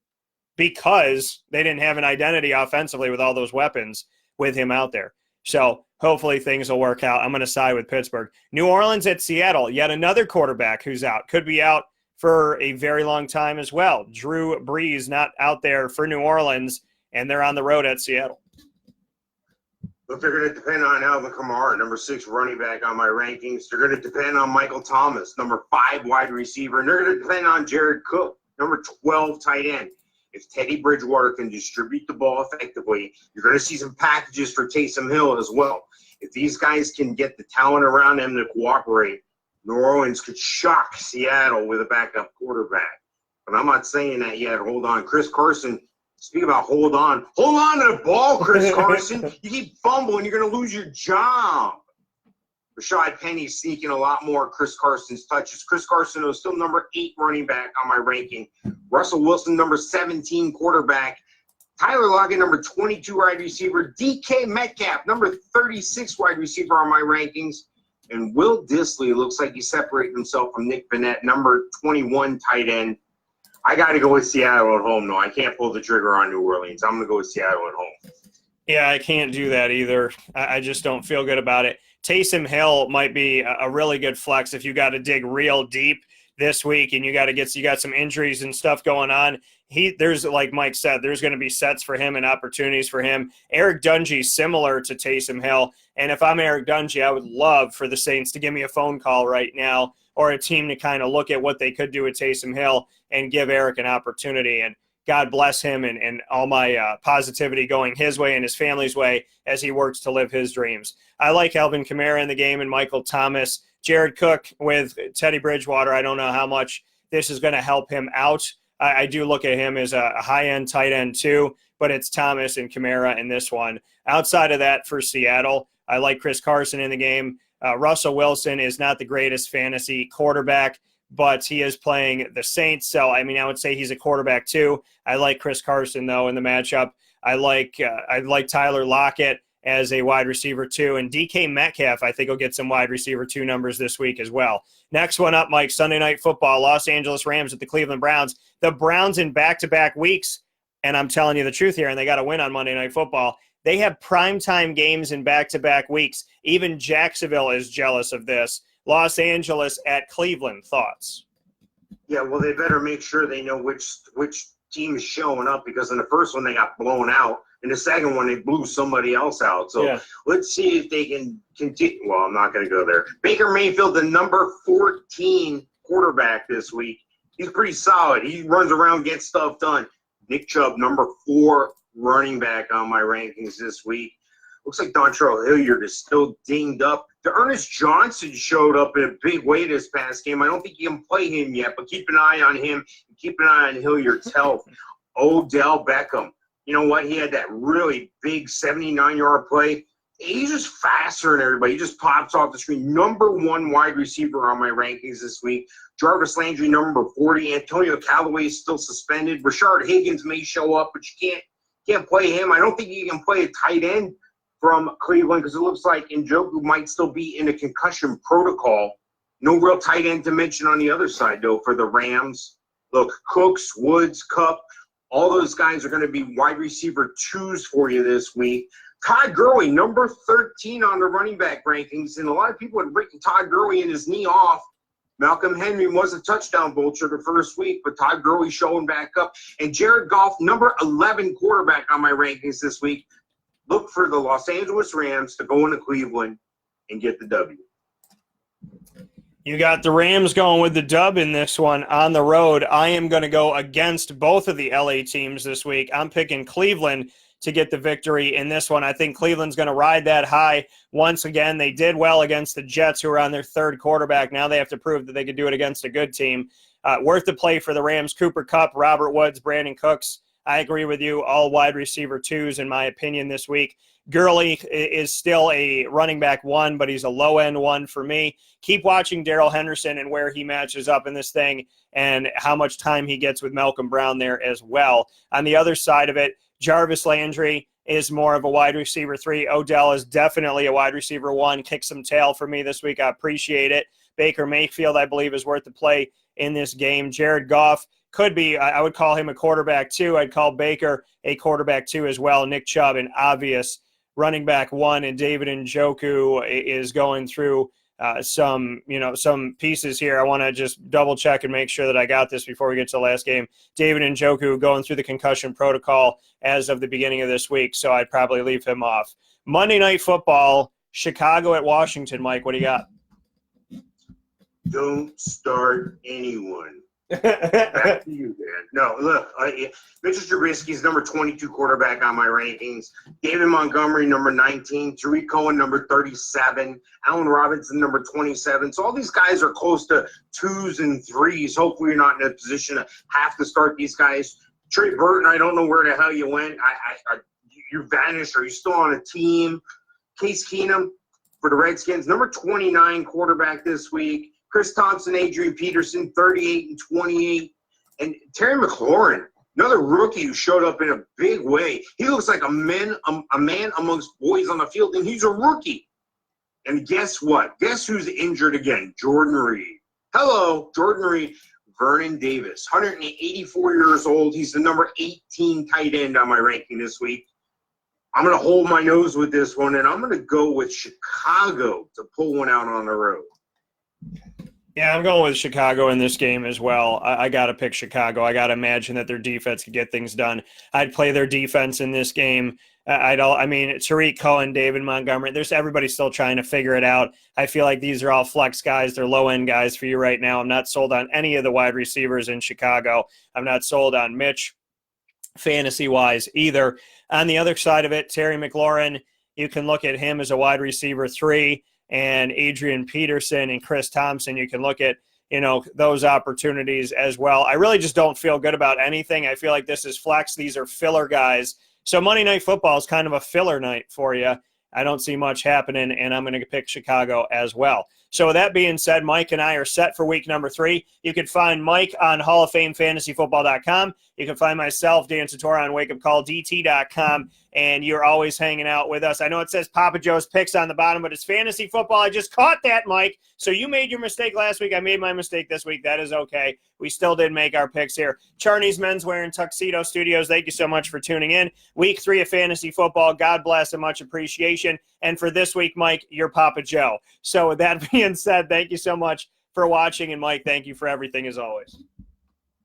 because they didn't have an identity offensively with all those weapons with him out there. So hopefully things will work out. I'm going to side with Pittsburgh. New Orleans at Seattle, yet another quarterback who's out. Could be out for a very long time as well. Drew Brees not out there for New Orleans, and they're on the road at Seattle. Look, they're going to depend on Alvin Kamara, number 6 running back on my rankings. They're going to depend on Michael Thomas, number 5 wide receiver. And they're going to depend on Jared Cook, number 12 tight end. If Teddy Bridgewater can distribute the ball effectively, you're going to see some packages for Taysom Hill as well. If these guys can get the talent around them to cooperate, New Orleans could shock Seattle with a backup quarterback. But I'm not saying that yet. Hold on. Chris Carson Speak about hold on to the ball, Chris Carson. You keep fumbling, you're going to lose your job. Rashad Penny sneaking a lot more Chris Carson's touches. Chris Carson is still number 8 running back on my ranking. Russell Wilson, number 17 quarterback. Tyler Lockett, number 22 wide receiver. DK Metcalf, number 36 wide receiver on my rankings. And Will Dissly looks like he separated himself from Nick Vannett, number 21 tight end. I got to go with Seattle at home, though. I can't pull the trigger on New Orleans. I'm going to go with Seattle at home. Yeah, I can't do that either. I just don't feel good about it. Taysom Hill might be a really good flex if you got to dig real deep this week and you got some injuries and stuff going on. There's, like Mike said, there's going to be sets for him and opportunities for him. Eric Dungy, similar to Taysom Hill. And if I'm Eric Dungy, I would love for the Saints to give me a phone call right now or a team to kind of look at what they could do with Taysom Hill and give Eric an opportunity. And God bless him and all my positivity going his way and his family's way as he works to live his dreams. I like Alvin Kamara in the game and Michael Thomas. Jared Cook with Teddy Bridgewater, I don't know how much this is going to help him out. I do look at him as a high-end tight end too, but it's Thomas and Kamara in this one. Outside of that, for Seattle, I like Chris Carson in the game. Russell Wilson is not the greatest fantasy quarterback, but he is playing the Saints. So, I mean, I would say he's a quarterback too. I like Chris Carson, though, in the matchup. I like Tyler Lockett as a wide receiver too. And DK Metcalf, I think, will get some wide receiver 2 numbers this week as well. Next one up, Mike, Sunday Night Football, Los Angeles Rams at the Cleveland Browns. The Browns in back-to-back weeks, and I'm telling you the truth here, and they got to win on Monday Night Football. They have primetime games in back-to-back weeks. Even Jacksonville is jealous of this. Los Angeles at Cleveland, thoughts? Yeah, well, they better make sure they know which team is showing up, because in the first one they got blown out. In the second one, they blew somebody else out. So Let's see if they can continue. Well, I'm not going to go there. Baker Mayfield, the number 14 quarterback this week. He's pretty solid. He runs around, gets stuff done. Nick Chubb, number 4 running back on my rankings this week. Looks like Dontrell Hilliard is still dinged up. Ernest Johnson showed up in a big way this past game. I don't think you can play him yet, but keep an eye on him. Keep an eye on Hilliard's health. Odell Beckham. You know what? He had that really big 79-yard play. He's just faster than everybody. He just pops off the screen. Number 1 wide receiver on my rankings this week. Jarvis Landry, number 40. Antonio Callaway is still suspended. Rashard Higgins may show up, but you can't play him. I don't think you can play a tight end from Cleveland, because it looks like Njoku might still be in a concussion protocol. No real tight end to mention on the other side, though, for the Rams. Look, Cooks, Woods, Kupp, all those guys are going to be wide receiver 2s for you this week. Todd Gurley, number 13 on the running back rankings, and a lot of people had written Todd Gurley and his knee off. Malcolm Henry was a touchdown vulture the first week, but Todd Gurley showing back up. And Jared Goff, number 11 quarterback on my rankings this week. Look for the Los Angeles Rams to go into Cleveland and get the W. You got the Rams going with the dub in this one on the road. I am going to go against both of the LA teams this week. I'm picking Cleveland to get the victory in this one. I think Cleveland's going to ride that high once again. They did well against the Jets, who are on their 3rd quarterback. Now they have to prove that they could do it against a good team. Worth the play for the Rams. Cooper Kupp, Robert Woods, Brandon Cooks. I agree with you. All wide receiver 2s, in my opinion, this week. Gurley is still a running back 1, but he's a low-end 1 for me. Keep watching Darrell Henderson and where he matches up in this thing and how much time he gets with Malcolm Brown there as well. On the other side of it, Jarvis Landry is more of a wide receiver 3. Odell is definitely a wide receiver 1. Kick some tail for me this week. I appreciate it. Baker Mayfield, I believe, is worth the play in this game. Jared Goff could be, I would call him a quarterback 2. I'd call Baker a quarterback 2 as well. Nick Chubb, an obvious running back 1, and David Njoku is going through some pieces here. I want to just double check and make sure that I got this before we get to the last game. David Njoku going through the concussion protocol as of the beginning of this week, so I'd probably leave him off. Monday Night Football, Chicago at Washington. Mike, what do you got? Don't start anyone. Back to you, Dan. No, look, Mitchell Trubisky's number 22 quarterback on my rankings. David Montgomery, number 19. Tariq Cohen, number 37. Allen Robinson, number 27. So all these guys are close to 2s and 3s. Hopefully you're not in a position to have to start these guys. Trey Burton, I don't know where the hell you went. You vanished. Are you still on a team? Case Keenum for the Redskins, number 29 quarterback this week. Chris Thompson, Adrian Peterson, 38 and 28. And Terry McLaurin, another rookie who showed up in a big way. He looks like a man amongst boys on the field, and he's a rookie. And guess what? Guess who's injured again? Jordan Reed. Hello, Jordan Reed. Vernon Davis, 184 years old. He's the number 18 tight end on my ranking this week. I'm going to hold my nose with this one, and I'm going to go with Chicago to pull one out on the road. Yeah, I'm going with Chicago in this game as well. I got to pick Chicago. I got to imagine that their defense could get things done. I'd play their defense in this game. Tariq Cohen, David Montgomery, everybody still trying to figure it out. I feel like these are all flex guys. They're low-end guys for you right now. I'm not sold on any of the wide receivers in Chicago. I'm not sold on Mitch fantasy-wise either. On the other side of it, Terry McLaurin, you can look at him as a wide receiver 3, and Adrian Peterson and Chris Thompson, you can look at, those opportunities as well. I really just don't feel good about anything. I feel like this is flex. These are filler guys. So Monday Night Football is kind of a filler night for you. I don't see much happening, and I'm going to pick Chicago as well. So with that being said, Mike and I are set for week number 3. You can find Mike on HallOfFameFantasyFootball.com. You can find myself, Dan Tortora, on WakeUpCallDT.com, and you're always hanging out with us. I know it says Papa Joe's Picks on the bottom, but it's fantasy football. I just caught that, Mike. So you made your mistake last week. I made my mistake this week. That is okay. We still did make our picks here. Charney's Menswear and Tuxedo Studios, thank you so much for tuning in. Week 3 of fantasy football. God bless and much appreciation. And for this week, Mike, you're Papa Joe. So with that being said, thank you so much for watching. And, Mike, thank you for everything as always.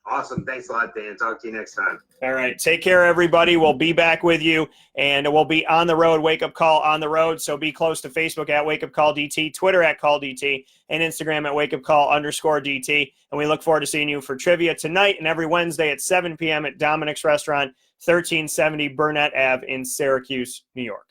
Awesome. Thanks a lot, Dan. Talk to you next time. All right. Take care, everybody. We'll be back with you, and we'll be on the road, Wake Up Call on the road. So be close to Facebook at Wake Up Call DT, Twitter at Call DT, and Instagram at Wake Up Call _DT. And we look forward to seeing you for trivia tonight and every Wednesday at 7 p.m. at Dominic's Restaurant, 1370 Burnett Ave in Syracuse, New York.